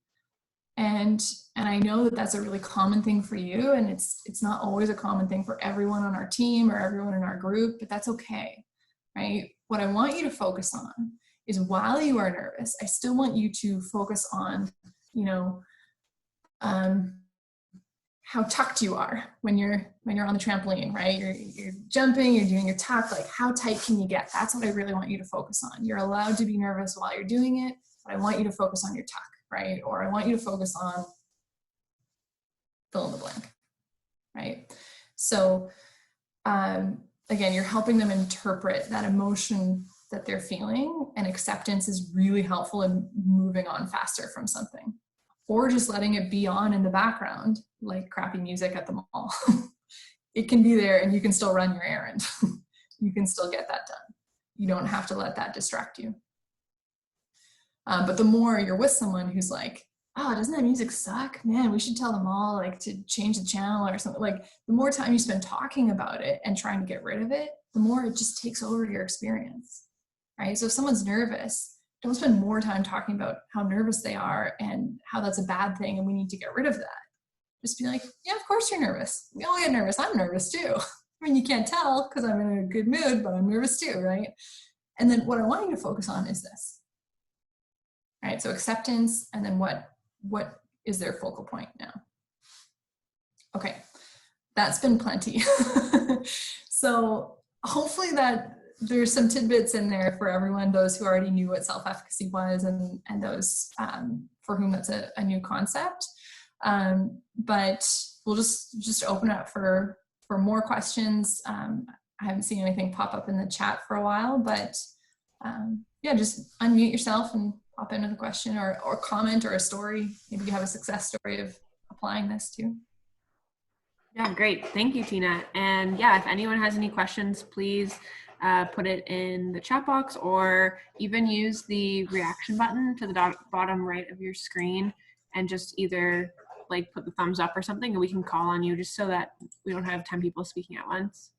And I know that that's a really common thing for you, and it's not always a common thing for everyone on our team or everyone in our group, but that's okay, right? What I want you to focus on is, while you are nervous, I still want you to focus on, how tucked you are when you're on the trampoline, right? You're jumping, you're doing your tuck, like how tight can you get? That's what I really want you to focus on. You're allowed to be nervous while you're doing it, but I want you to focus on your tuck, right? Or I want you to focus on fill in the blank, right? So again, you're helping them interpret that emotion that they're feeling, and acceptance is really helpful in moving on faster from something, or just letting it be on in the background, like crappy music at the mall. It can be there and you can still run your errand. You can still get that done. You don't have to let that distract you. But the more you're with someone who's like, oh, doesn't that music suck? Man, we should tell them all like to change the channel or something. Like, the more time you spend talking about it and trying to get rid of it, the more it just takes over your experience, right? So if someone's nervous, don't spend more time talking about how nervous they are and how that's a bad thing and we need to get rid of that. Just be like, yeah, of course you're nervous. We all get nervous. I'm nervous too. I mean, you can't tell because I'm in a good mood, but I'm nervous too, right? And then what I want you to focus on is this, right? So acceptance, and then what is their focal point now? Okay, that's been plenty. So hopefully that there's some tidbits in there for everyone, those who already knew what self-efficacy was, and those for whom that's a new concept. But we'll just open up for more questions. I haven't seen anything pop up in the chat for a while, but yeah, just unmute yourself and pop into the question, or comment, or a story. Maybe you have a success story of applying this too. Yeah, great. Thank you, Tina. And yeah, if anyone has any questions, please put it in the chat box, or even use the reaction button to the bottom right of your screen and just either like put the thumbs up or something, and we can call on you just so that we don't have 10 people speaking at once.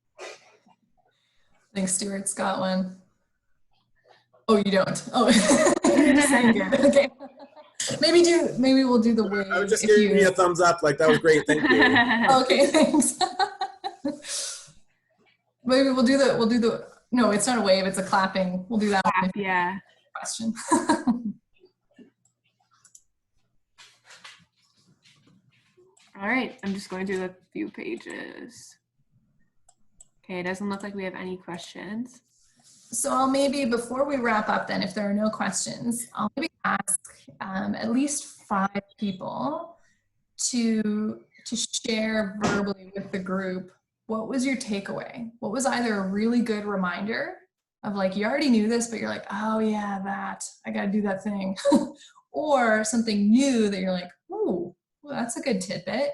Thanks, Stuart's got one. Oh, you don't? Oh, you're just saying good. Okay. Maybe we'll do the wave. I was just giving me a thumbs up, like that was great, thank you. Okay, thanks. Maybe we'll do the, no, it's not a wave, it's a clapping. We'll do that one. Yeah. Question. All right, I'm just going through a few pages. Okay, it doesn't look like we have any questions. So I'll maybe, before we wrap up then, if there are no questions, I'll maybe ask at least 5 people to share verbally with the group, what was your takeaway? What was either a really good reminder of like, you already knew this, but you're like, oh yeah, I gotta do that thing. Or something new that you're like, ooh, well, that's a good tidbit.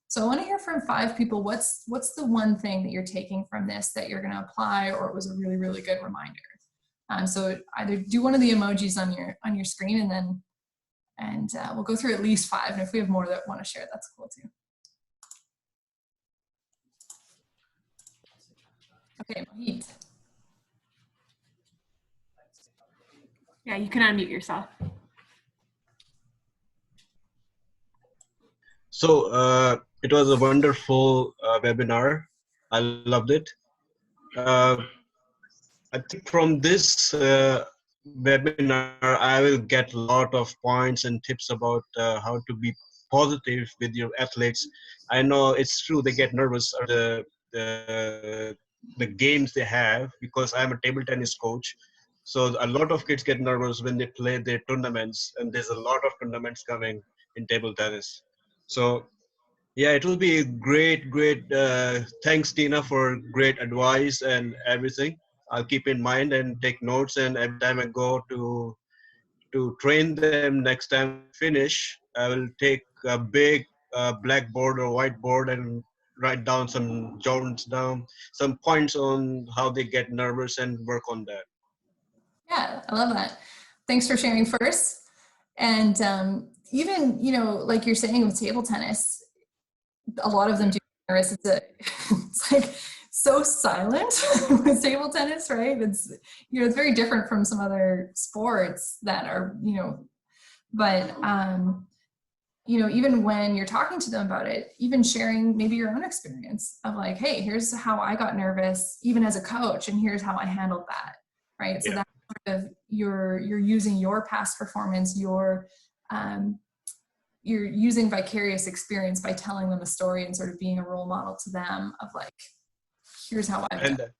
So I want to hear from 5 people, what's the one thing that you're taking from this that you're going to apply, or it was a really, really good reminder. So either do one of the emojis on your screen, and we'll go through at least 5. And if we have more that want to share, that's cool too. Okay, Mohit. Yeah, you can unmute yourself. So it was a wonderful webinar. I loved it. I think from this webinar, I will get a lot of points and tips about how to be positive with your athletes. I know it's true they get nervous at the games they have, because I'm a table tennis coach. So a lot of kids get nervous when they play their tournaments, and there's a lot of tournaments coming in table tennis. So yeah, it will be great. Thanks, Tina, for great advice and everything. I'll keep in mind and take notes, and every time I go to train them next time I finish, I will take a big blackboard or whiteboard and write down some some points on how they get nervous and work on that. Yeah, I love that. Thanks for sharing first. And even, like you're saying with table tennis, a lot of them do nervous. It's like so silent with table tennis, right? It's, it's very different from some other sports that are, but, even when you're talking to them about it, even sharing maybe your own experience of like, hey, here's how I got nervous, even as a coach, and here's how I handled that, right? So that's sort of, you're using your past performance, you're using vicarious experience by telling them a story and sort of being a role model to them of like, here's how I've done it.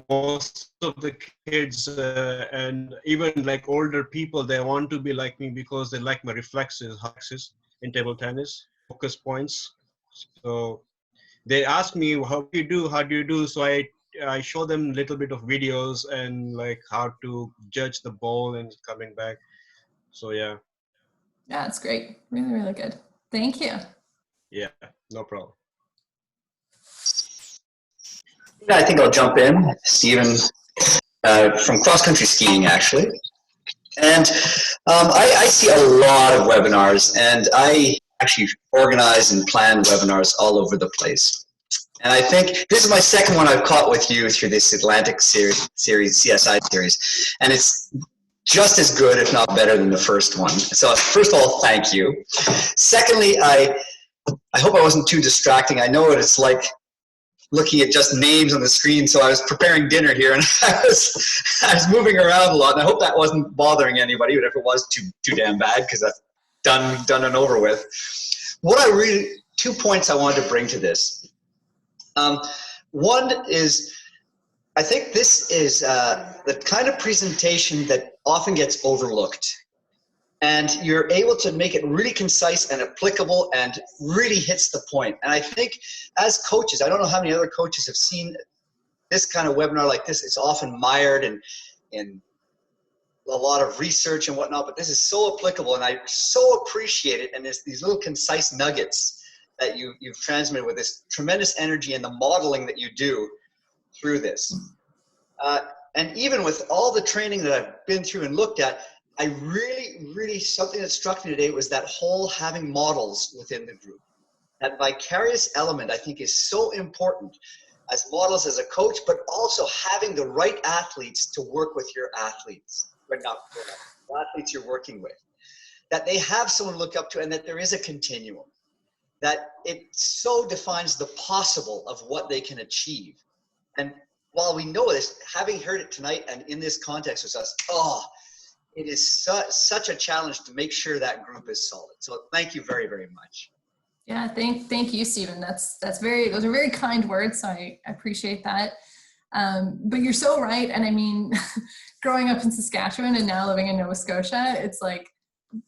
Most of the kids and even like older people, they want to be like me because they like my reflexes in table tennis, focus points. So they ask me, how do you do? So I show them a little bit of videos and like how to judge the ball and coming back. So yeah. Yeah, it's great. Really, really good. Thank you. Yeah, no problem. Yeah, I think I'll jump in, Stephen, from cross-country skiing, actually. And I see a lot of webinars, and I actually organize and plan webinars all over the place. And I think this is my second one I've caught with you through this Atlantic series, CSI series. And it's just as good, if not better, than the first one. So first of all, thank you. Secondly, I hope I wasn't too distracting. I know what it's like looking at just names on the screen, so I was preparing dinner here, and I was moving around a lot, and I hope that wasn't bothering anybody, but if it was, too damn bad, because that's done and over with. Two points I wanted to bring to this. One is, I think this is the kind of presentation that often gets overlooked. And you're able to make it really concise and applicable and really hits the point. And I think as coaches, I don't know how many other coaches have seen this kind of webinar like this. It's often mired in a lot of research and whatnot, but this is so applicable, and I so appreciate it. And there's these little concise nuggets that you've transmitted with this tremendous energy and the modeling that you do. through this. And even with all the training that I've been through and looked at, I really, something that struck me today was that whole having models within the group. That vicarious element, I think, is so important as models as a coach, but also having the right athletes to work with your athletes, but not the athletes you're working with. That they have someone to look up to and that there is a continuum. That it so defines the possible of what they can achieve. And while we know this, having heard it tonight and in this context with us, it is such a challenge to make sure that group is solid. So thank you very, very much. Yeah, thank you, Stephen. Those are very kind words. So I appreciate that. But you're so right. And I mean, growing up in Saskatchewan and now living in Nova Scotia, it's like,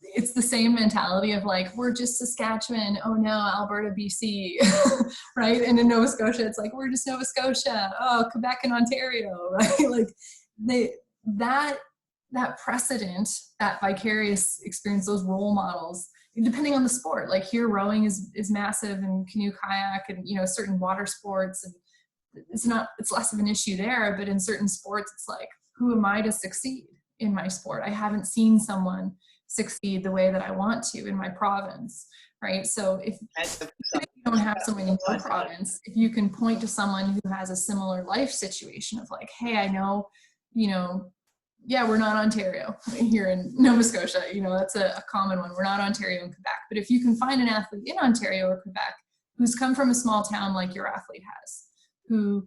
it's the same mentality of like, we're just Saskatchewan. Oh no, Alberta, BC, right? And in Nova Scotia, it's like, we're just Nova Scotia. Oh, Quebec and Ontario, right? Like that precedent, that vicarious experience, those role models, depending on the sport, like here rowing is massive, and canoe, kayak, and certain water sports, and it's less of an issue there. But in certain sports, it's like, who am I to succeed in my sport? I haven't seen someone succeed the way that I want to in my province, right? So if you don't have someone in your province, if you can point to someone who has a similar life situation of like, hey, I know, yeah, we're not Ontario here in Nova Scotia, that's a common one. We're not Ontario and Quebec. But if you can find an athlete in Ontario or Quebec who's come from a small town like your athlete has, who,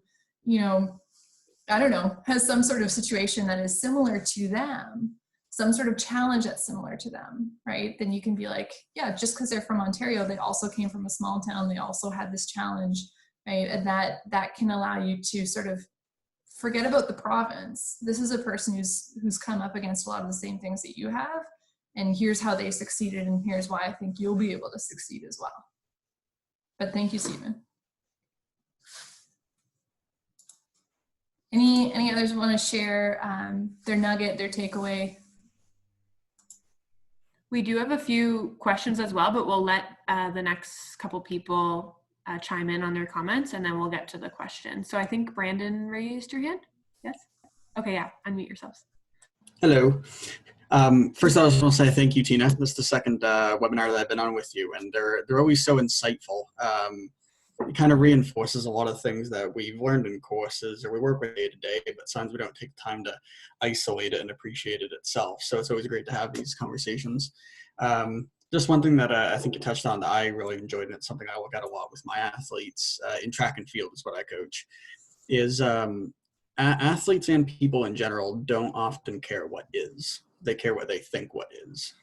I don't know, has some sort of situation that is similar to them, some sort of challenge that's similar to them, right? Then you can be like, yeah, just because they're from Ontario, they also came from a small town. They also had this challenge, right? And that can allow you to sort of forget about the province. This is a person who's come up against a lot of the same things that you have, and here's how they succeeded, and here's why I think you'll be able to succeed as well. But thank you, Stephen. Any others want to share their nugget, their takeaway? We do have a few questions as well, but we'll let the next couple people chime in on their comments, and then we'll get to the question. So I think Brandon raised your hand. Yes? Okay, yeah, unmute yourselves. Hello. First of all, I just want to say thank you, Tina. This is the second webinar that I've been on with you, and they're always so insightful. It kind of reinforces a lot of things that we've learned in courses or we work with day to day, but sometimes we don't take time to isolate it and appreciate it itself. So it's always great to have these conversations. Just one thing that I think you touched on that I really enjoyed, and it's something I look at a lot with my athletes in track and field is what I coach, is athletes and people in general don't often care what is. They care what they think what is.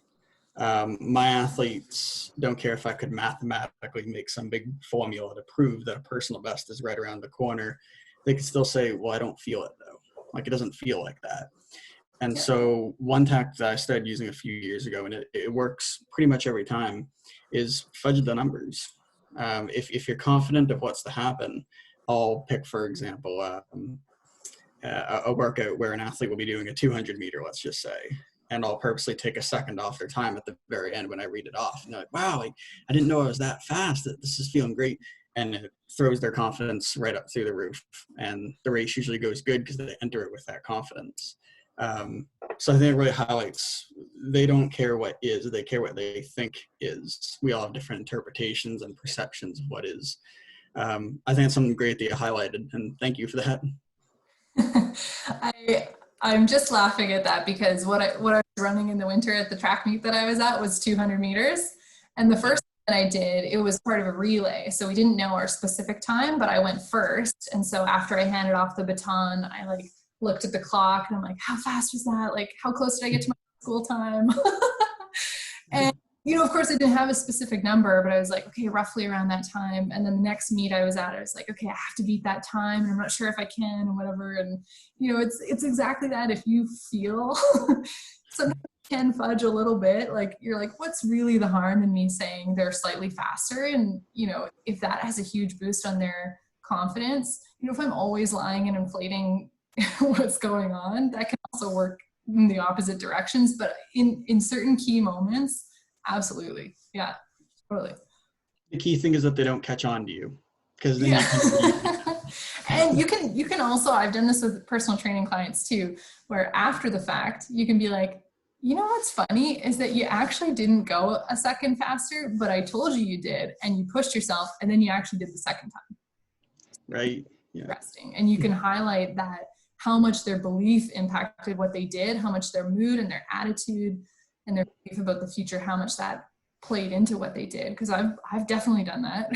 My athletes don't care if I could mathematically make some big formula to prove that a personal best is right around the corner. They could still say, well, I don't feel it though. Like it doesn't feel like that. And so one tactic that I started using a few years ago, and it works pretty much every time, is fudge the numbers. If you're confident of what's to happen, I'll pick, for example, a workout where an athlete will be doing a 200 meter, let's just say, and I'll purposely take a second off their time at the very end when I read it off. And they're like, wow, I didn't know I was that fast. This is feeling great. And it throws their confidence right up through the roof. And the race usually goes good because they enter it with that confidence. So I think it really highlights, they don't care what is, they care what they think is. We all have different interpretations and perceptions of what is. I think it's something great that you highlighted, and thank you for that. I'm just laughing at that because what I was running in the winter at the track meet that I was at was 200 meters. And the first thing that I did, it was part of a relay. So we didn't know our specific time, but I went first. And so after I handed off the baton, I looked at the clock and I'm like, how fast was that? Like, how close did I get to my school time? And, of course I didn't have a specific number, but I was like, okay, roughly around that time. And then the next meet I was at, I was like, okay, I have to beat that time and I'm not sure if I can and whatever. And, it's exactly that. If you feel sometimes you can fudge a little bit, like you're like, what's really the harm in me saying they're slightly faster? And, if that has a huge boost on their confidence, if I'm always lying and inflating what's going on, that can also work in the opposite directions. But in certain key moments, absolutely. Yeah, totally. The key thing is that they don't catch on to you, because then yeah. And you can also, I've done this with personal training clients too, where after the fact, you can be like, you know what's funny is that you actually didn't go a second faster, but I told you you did, and you pushed yourself, and then you actually did the second time. Right. Yeah. Resting. And you can highlight that how much their belief impacted what they did, how much their mood and their attitude and their belief about the future, how much that played into what they did. Because I've definitely done that.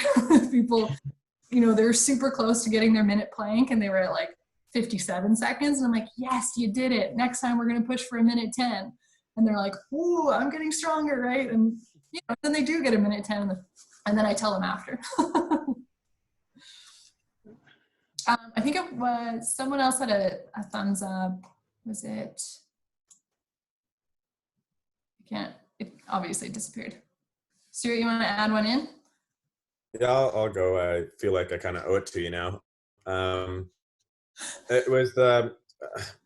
People, you know, they're super close to getting their minute plank and they were at like 57 seconds. And I'm like, yes, you did it. Next time we're going to push for a minute 10. And they're like, ooh, I'm getting stronger, right? And you know, then they do get a minute 10 and then I tell them after. I think it was someone else had a thumbs up. Was it? It obviously disappeared. Stuart, you want to add one in? Yeah, I'll go. I feel like I kind of owe it to you now. It was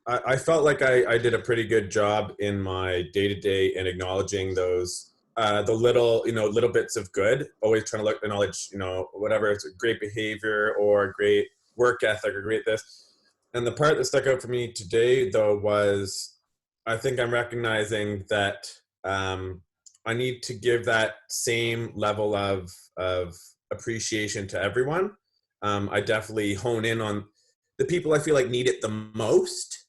I felt like I did a pretty good job in my day-to-day in acknowledging those the little bits of good, always trying to acknowledge, whatever it's great behavior or great work ethic or great this. And the part that stuck out for me today though was I think I'm recognizing that I need to give that same level of appreciation to everyone. I definitely hone in on the people I feel like need it the most,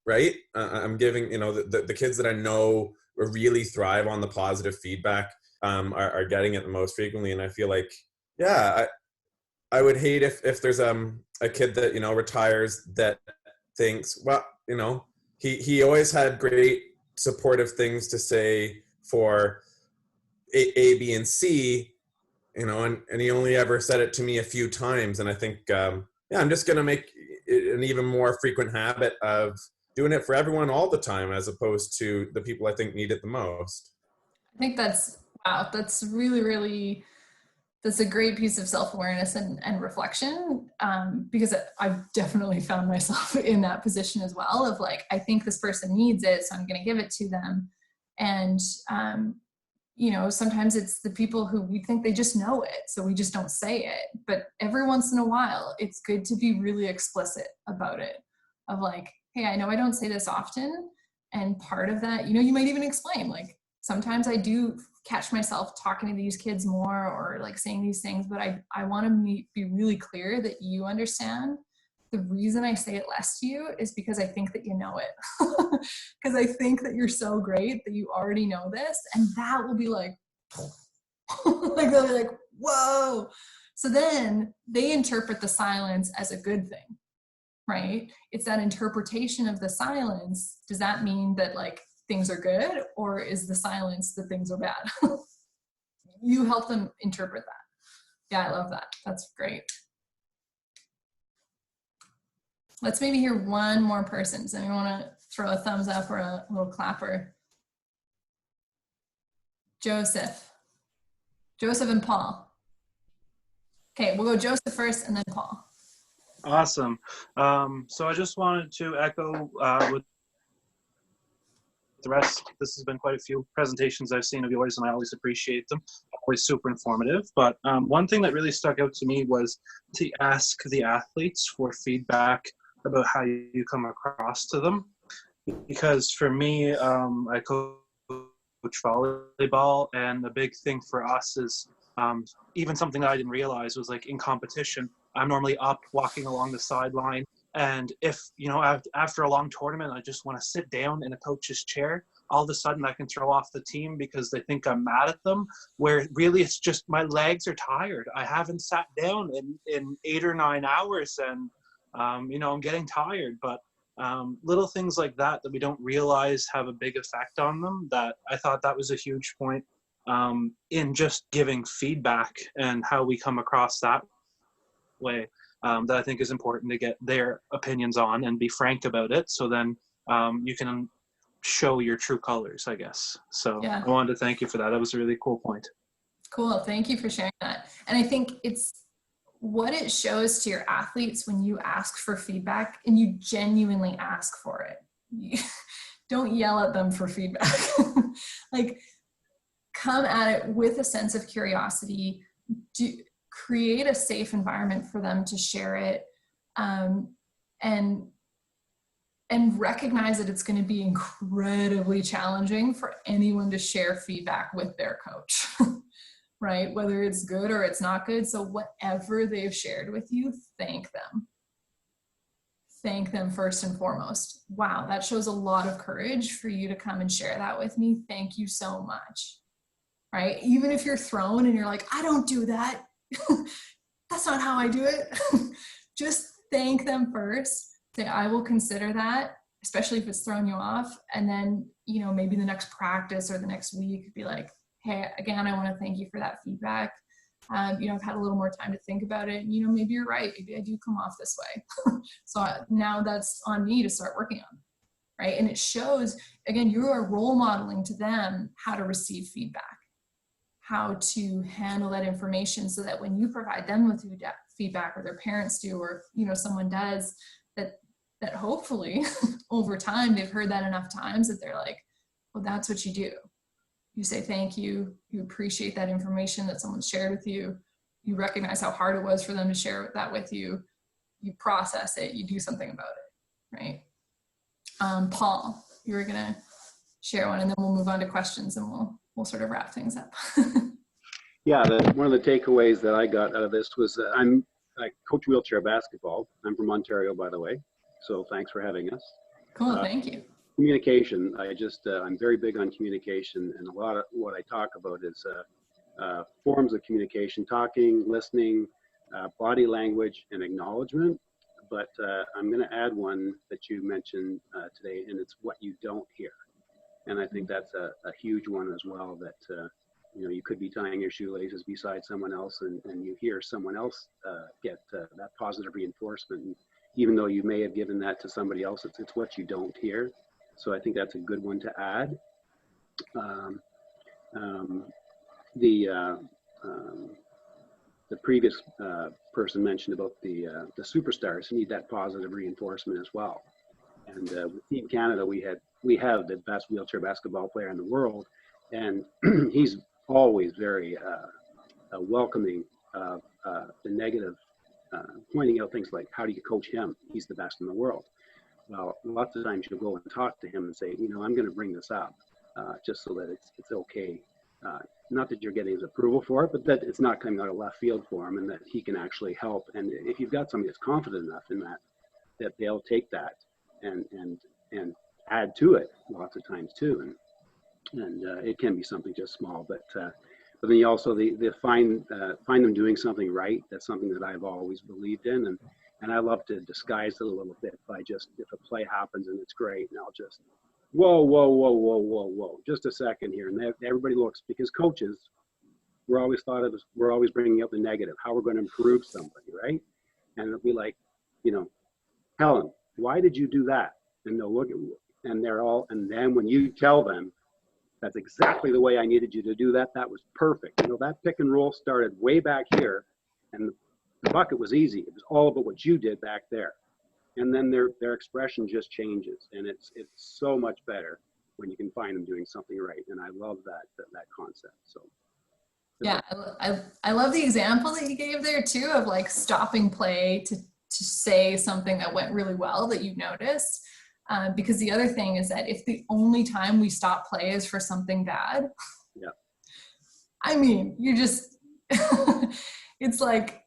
right? I'm giving, the kids that I know really thrive on the positive feedback are getting it the most frequently. And I feel like, yeah, I would hate if there's a kid that, retires that thinks, well, he always had great supportive things to say for A, B, and C, and he only ever said it to me a few times. And I think, I'm just going to make it an even more frequent habit of doing it for everyone all the time, as opposed to the people I think need it the most. I think wow. That's really, really, that's a great piece of self-awareness and reflection, because I've definitely found myself in that position as well of like, I think this person needs it, so I'm going to give it to them. And, sometimes it's the people who we think they just know it, so we just don't say it. But every once in a while, it's good to be really explicit about it of like, hey, I know I don't say this often. And part of that, you might even explain, like, sometimes I do catch myself talking to these kids more or like saying these things, but I want to be really clear that you understand the reason I say it less to you is because I think that you know it. Because I think that you're so great that you already know this. And that will be like, like they'll be like, whoa. So then they interpret the silence as a good thing, right? It's that interpretation of the silence. Does that mean that like things are good, or is the silence that things are bad? You help them interpret that. Yeah, I love that. That's great. Let's maybe hear one more person. Does anyone want to throw a thumbs up or a little clapper? Joseph and Paul. Okay, we'll go Joseph first and then Paul. Awesome. So I just wanted to echo with the rest. This has been quite a few presentations I've seen of yours, and I always appreciate them. Always super informative. But one thing that really stuck out to me was to ask the athletes for feedback about how you come across to them. Because for me, I coach volleyball, and the big thing for us is even something that I didn't realize was like in competition, I'm normally up walking along the sideline. And if, after a long tournament, I just want to sit down in a coach's chair, all of a sudden I can throw off the team because they think I'm mad at them, where really it's just my legs are tired. I haven't sat down in 8 or 9 hours, and, I'm getting tired. But little things like that we don't realize have a big effect on them, that I thought that was a huge point in just giving feedback and how we come across that way. That I think is important to get their opinions on and be frank about it. So then you can show your true colors, I guess. So yeah. I wanted to thank you for that. That was a really cool point. Cool. Thank you for sharing that. And I think it's what it shows to your athletes when you ask for feedback and you genuinely ask for it. Don't yell at them for feedback. Like, come at it with a sense of curiosity. Create a safe environment for them to share it. and recognize that it's going to be incredibly challenging for anyone to share feedback with their coach, right? Whether it's good or it's not good. So whatever they've shared with you, thank them. Thank them first and foremost. Wow, that shows a lot of courage for you to come and share that with me. Thank you so much, right? Even if you're thrown and you're like, I don't do that. That's not how I do it. Just thank them first. Say, I will consider that, especially if it's throwing you off. And then, maybe the next practice or the next week, be like, hey, again, I want to thank you for that feedback. I've had a little more time to think about it. And, maybe you're right. Maybe I do come off this way. So now that's on me to start working on it, right? And it shows, again, you are role modeling to them how to receive feedback, how to handle that information so that when you provide them with feedback, or their parents do, or, someone does, that hopefully over time they've heard that enough times that they're like, well, that's what you do. You say thank you, you appreciate that information that someone shared with you, you recognize how hard it was for them to share that with you, you process it, you do something about it, right? Paul, you were gonna share one, and then we'll move on to questions, and we'll sort of wrap things up. Yeah, one of the takeaways that I got out of this was I coach wheelchair basketball. I'm from Ontario, by the way. So thanks for having us. Cool, thank you. Communication. I'm very big on communication, and a lot of what I talk about is forms of communication: talking, listening, body language, and acknowledgement. But I'm going to add one that you mentioned today, and it's what you don't hear. And I think that's a huge one as well. That you could be tying your shoelaces beside someone else, and you hear someone else get that positive reinforcement. And even though you may have given that to somebody else, it's what you don't hear. So I think that's a good one to add. The previous person mentioned about the superstars who need that positive reinforcement as well. And with Team Canada, we have the best wheelchair basketball player in the world, and he's always very welcoming of the negative, pointing out things like, how do you coach him? He's the best in the world. Well, lots of times you'll go and talk to him and say, I'm going to bring this up just so that it's okay. Not that you're getting his approval for it, but that it's not coming out of left field for him, and that he can actually help. And if you've got somebody that's confident enough in that they'll take that and add to it lots of times too. And it can be something just small, but then you also find them doing something right. That's something that I've always believed in, and I love to disguise it a little bit by if a play happens and it's great, and I'll just whoa, just a second here, and everybody looks, because coaches, we're always bringing up the negative, how we're going to improve somebody, right? And it'll be like, Helen, why did you do that? And they'll look at, and then when you tell them, that's exactly the way I needed you to do that. That was perfect. That pick and roll started way back here, and the bucket was easy. It was all about what you did back there. And then their expression just changes, and it's so much better when you can find them doing something right. And I love that concept. So yeah, I love the example that you gave there too, of like stopping play to say something that went really well that you noticed. Because the other thing is that if the only time we stop play is for something bad, yeah, I mean, you just, it's like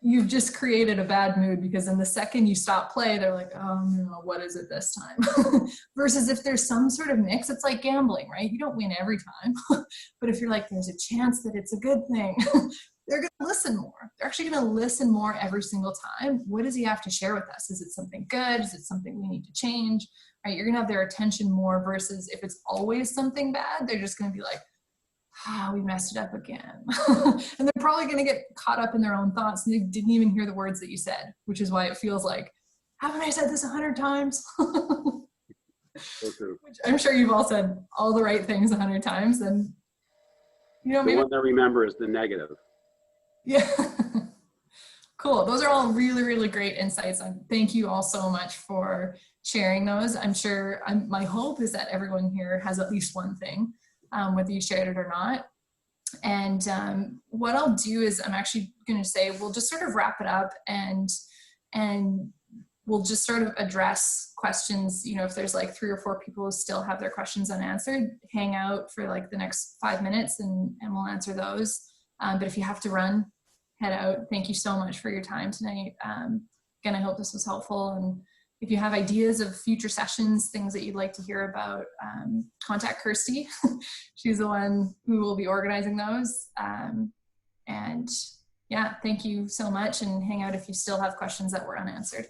you've just created a bad mood, because in the second you stop play, they're like, oh no, what is it this time? Versus if there's some sort of mix, it's like gambling, right? You don't win every time. But if you're like, there's a chance that it's a good thing, they're going to listen more. They're actually going to listen more every single time. What does he have to share with us? Is it something good? Is it something we need to change? Right? You're going to have their attention more, versus if it's always something bad, they're just going to be like, we messed it up again. And they're probably going to get caught up in their own thoughts. And they didn't even hear the words that you said, which is why it feels like, haven't I said this 100 times? so Which I'm sure you've all said all the right things 100 times. And the one I remember is the negative. Yeah. Cool. Those are all really, really great insights. And thank you all so much for sharing those. I'm sure my hope is that everyone here has at least one thing, whether you shared it or not. And what I'll do is I'm actually going to say, we'll just sort of wrap it up and and we'll just sort of address questions. You know, if there's like 3 or 4 people who still have their questions unanswered, hang out for like the next 5 minutes and we'll answer those. But if you have to run, head out. Thank you so much for your time tonight. Again, I hope this was helpful. And if you have ideas of future sessions, things that you'd like to hear about, contact Kirsty. She's the one who will be organizing those. And yeah, thank you so much, and hang out if you still have questions that were unanswered.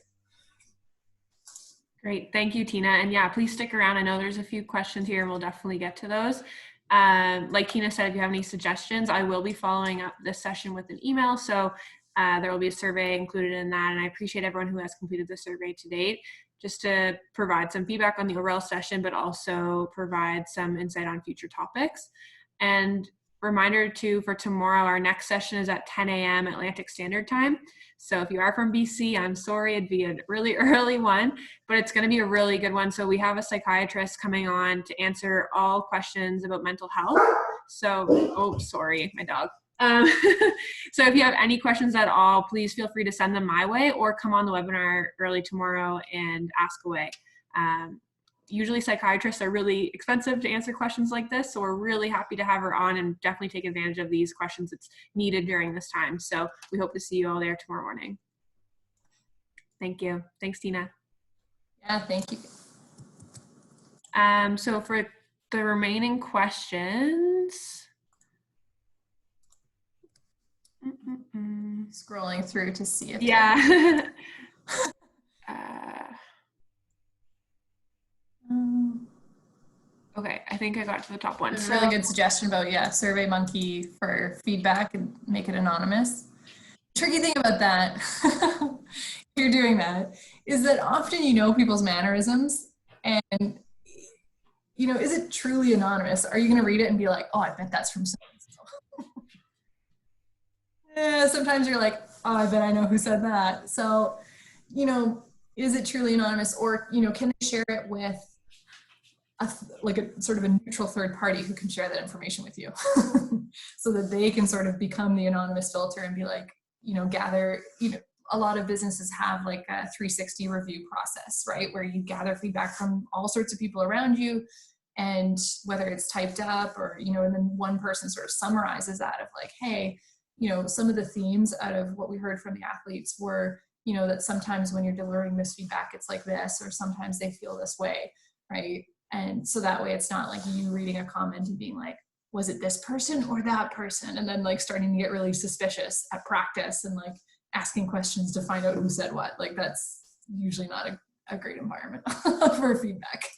Great, thank you, Tina. And yeah, please stick around. I know there's a few questions here and we'll definitely get to those. Like Tina said, if you have any suggestions, I will be following up this session with an email. So there will be a survey included in that. And I appreciate everyone who has completed the survey to date, just to provide some feedback on the overall session, but also provide some insight on future topics. And reminder too, for tomorrow, our next session is at 10 a.m. Atlantic Standard Time. So if you are from BC, I'm sorry, it'd be a really early one, but it's going to be a really good one. So we have a psychiatrist coming on to answer all questions about mental health. So, oh, sorry, my dog. So if you have any questions at all, please feel free to send them my way or come on the webinar early tomorrow and ask away. Usually psychiatrists are really expensive to answer questions like this, so we're really happy to have her on and definitely take advantage of these questions that's needed during this time. So we hope to see you all there tomorrow morning. Thank you. Thanks, Tina. Yeah, thank you. So for the remaining questions, Scrolling through to see if yeah. Okay, I think I got to the top one. There's a really good suggestion about, yeah, SurveyMonkey for feedback and make it anonymous. Tricky thing about that, if you're doing that, is that often you know people's mannerisms, and you know, is it truly anonymous? Are you going to read it and be like, oh, I bet that's from so-and-so? Yeah, sometimes you're like, oh, I bet I know who said that. So, you know, is it truly anonymous, or, you know, can they share it with like a sort of a neutral third party who can share that information with you so that they can sort of become the anonymous filter and be like, you know, gather, you know, a lot of businesses have like a 360 review process, right? Where you gather feedback from all sorts of people around you, and whether it's typed up or, you know, and then one person sort of summarizes that of like, hey, you know, some of the themes out of what we heard from the athletes were, you know, that sometimes when you're delivering this feedback, it's like this, or sometimes they feel this way, right? And so that way it's not like you reading a comment and being like, was it this person or that person? And then like starting to get really suspicious at practice and like asking questions to find out who said what. Like that's usually not a great environment for feedback.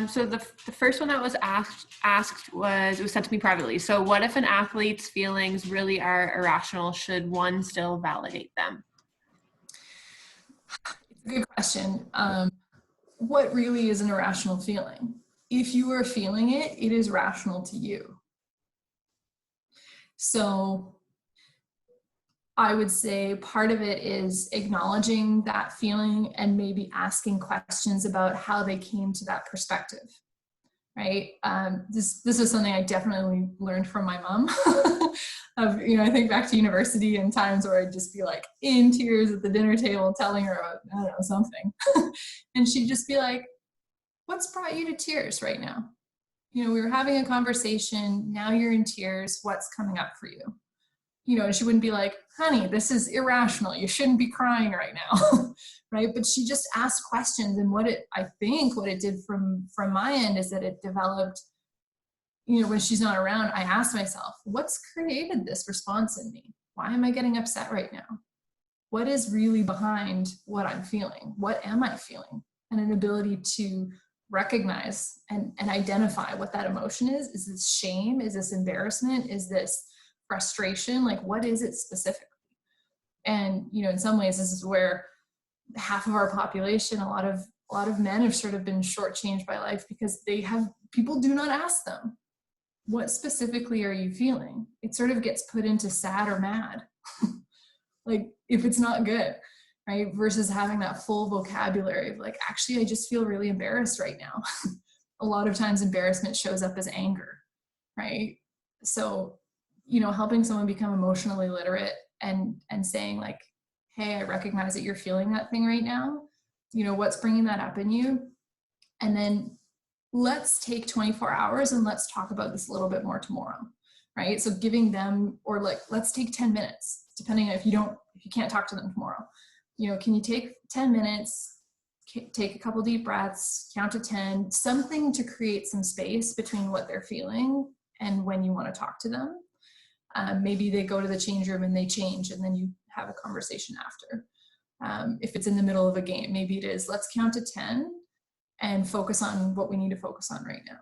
So the first one that was asked was, it was sent to me privately. So what if an athlete's feelings really are irrational? Should one still validate them? It's a good question. What really is an irrational feeling? If you are feeling it, it is rational to you. So I would say part of it is acknowledging that feeling and maybe asking questions about how they came to that perspective, right? This is something I definitely learned from my mom. You know, I think back to university and times where I'd just be like in tears at the dinner table telling her about, I don't know, something. And she'd just be like, what's brought you to tears right now? You know, we were having a conversation, now you're in tears, what's coming up for you? You know, and she wouldn't be like, honey, this is irrational, you shouldn't be crying right now, right? But she just asked questions, and I think what it did from my end is that it developed, you know, when she's not around, I asked myself, what's created this response in me? Why am I getting upset right now? What is really behind what I'm feeling? What am I feeling? And an ability to recognize and identify what that emotion is. Is this shame? Is this embarrassment? Is this frustration? Like, what is it specifically? And, you know, in some ways, this is where half of our population, a lot of men have sort of been shortchanged by life because people do not ask them, what specifically are you feeling? It sort of gets put into sad or mad, like if it's not good, right? Versus having that full vocabulary of like, actually, I just feel really embarrassed right now. A lot of times embarrassment shows up as anger, right? So, you know, helping someone become emotionally literate and saying like, hey, I recognize that you're feeling that thing right now. You know, what's bringing that up in you? And then let's take 24 hours and let's talk about this a little bit more tomorrow, right? So giving them, or like, let's take 10 minutes, depending on if you can't talk to them tomorrow. You know, can you take 10 minutes, take a couple deep breaths, count to 10, something to create some space between what they're feeling and when you want to talk to them. Maybe they go to the change room and they change, and then you have a conversation after. If it's in the middle of a game, maybe it is, let's count to 10 and focus on what we need to focus on right now.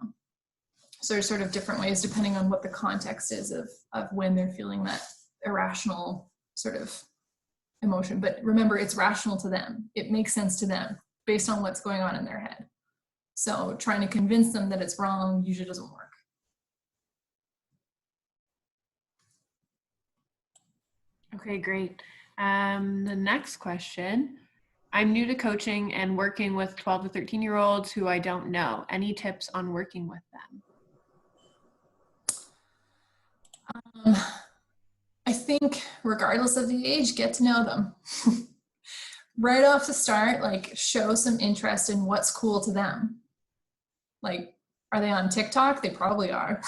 So there's sort of different ways depending on what the context is of when they're feeling that irrational sort of emotion. But remember, it's rational to them. It makes sense to them based on what's going on in their head. So trying to convince them that it's wrong usually doesn't work. Okay, great. The next question. I'm new to coaching and working with 12 to 13-year-olds who I don't know. Any tips on working with them? I think regardless of the age, get to know them. Right off the start, like show some interest in what's cool to them. Like, are they on TikTok? They probably are.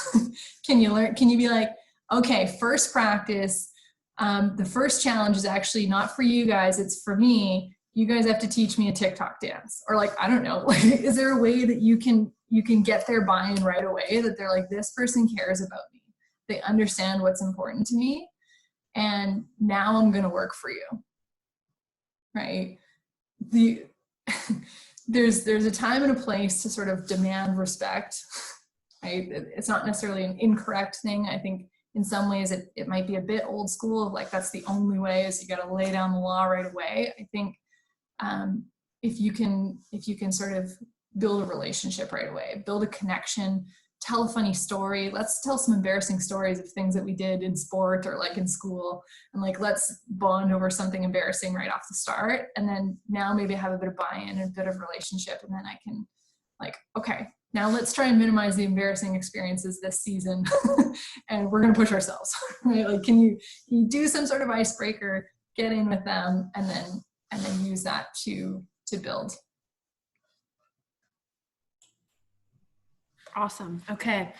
Can you be like, okay, first practice, the first challenge is actually not for you guys, it's for me. You guys have to teach me a TikTok dance. Or like, I don't know, like, is there a way that you can get their buy-in right away, that they're like, this person cares about me. They understand what's important to me. And now I'm going to work for you. Right? There's a time and a place to sort of demand respect. Right? It's not necessarily an incorrect thing. I think in some ways it might be a bit old school, like that's the only way, is you got to lay down the law right away. I think if you can sort of build a relationship right away, build a connection, tell a funny story. Let's tell some embarrassing stories of things that we did in sport or like in school, and like, let's bond over something embarrassing right off the start. And then now maybe I have a bit of buy-in and a bit of relationship. And then I can like, okay, now let's try and minimize the embarrassing experiences this season. And we're going to push ourselves, right? Like, can you do some sort of icebreaker, get in with them, and then use that to build. Awesome. Okay.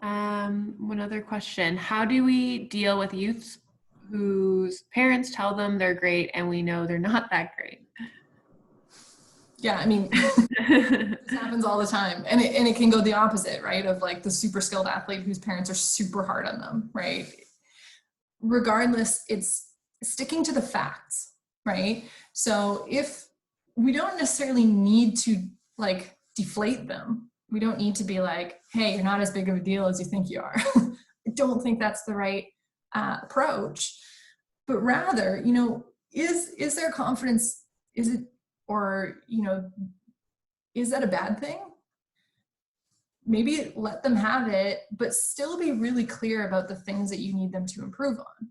One other question. How do we deal with youths whose parents tell them they're great and we know they're not that great? Yeah, I mean, this happens all the time. And it can go the opposite, right? Of like the super skilled athlete whose parents are super hard on them, right? Regardless, it's sticking to the facts, right? So if we don't necessarily need to like deflate them, we don't need to be like, hey, you're not as big of a deal as you think you are. I don't think that's the right approach. But rather, you know, is there confidence? Is it, or, you know, is that a bad thing? Maybe let them have it, but still be really clear about the things that you need them to improve on.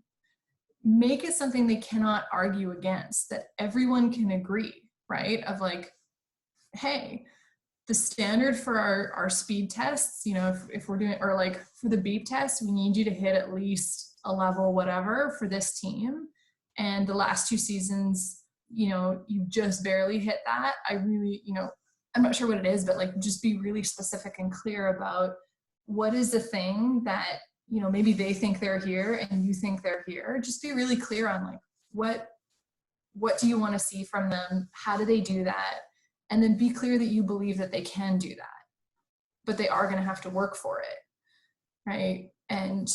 Make it something they cannot argue against, that everyone can agree, right? Of like, hey, the standard for our speed tests, you know, if we're doing, or like for the beep test, we need you to hit at least a level whatever for this team. And the last 2 seasons, you know, you just barely hit that. I really, you know, I'm not sure what it is, but like just be really specific and clear about what is the thing that, you know, maybe they think they're here and you think they're here. Just be really clear on like, what do you want to see from them? How do they do that? And then be clear that you believe that they can do that, but they are going to have to work for it, right? And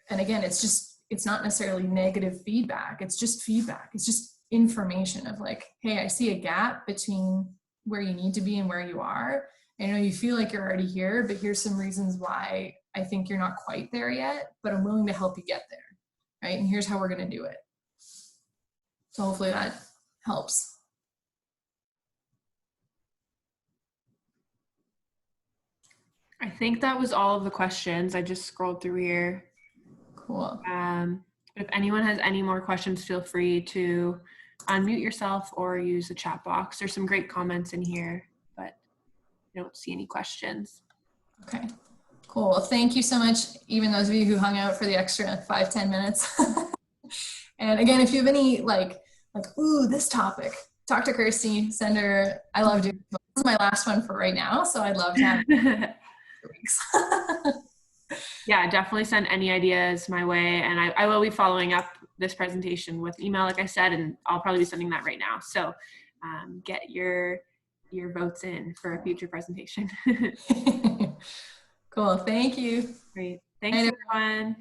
again, it's not necessarily negative feedback. It's just feedback. It's just information of like, hey, I see a gap between where you need to be and where you are. I know you feel like you're already here, but here's some reasons why I think you're not quite there yet, but I'm willing to help you get there, right? And here's how we're going to do it. So hopefully that helps. I think that was all of the questions. I just scrolled through here. Cool. If anyone has any more questions, feel free to unmute yourself or use the chat box. There's some great comments in here, but I don't see any questions. Okay, cool. Well, thank you so much, even those of you who hung out for the extra 5-10 minutes. And again, if you have any like like, ooh, this topic. Talk to Kirsty, send her. I love doing this. This is my last one for right now, so I'd love to have weeks. Yeah, definitely send any ideas my way. And I will be following up this presentation with email, like I said, and I'll probably be sending that right now. So get your votes in for a future presentation. Cool. Thank you. Great. Thanks, everyone.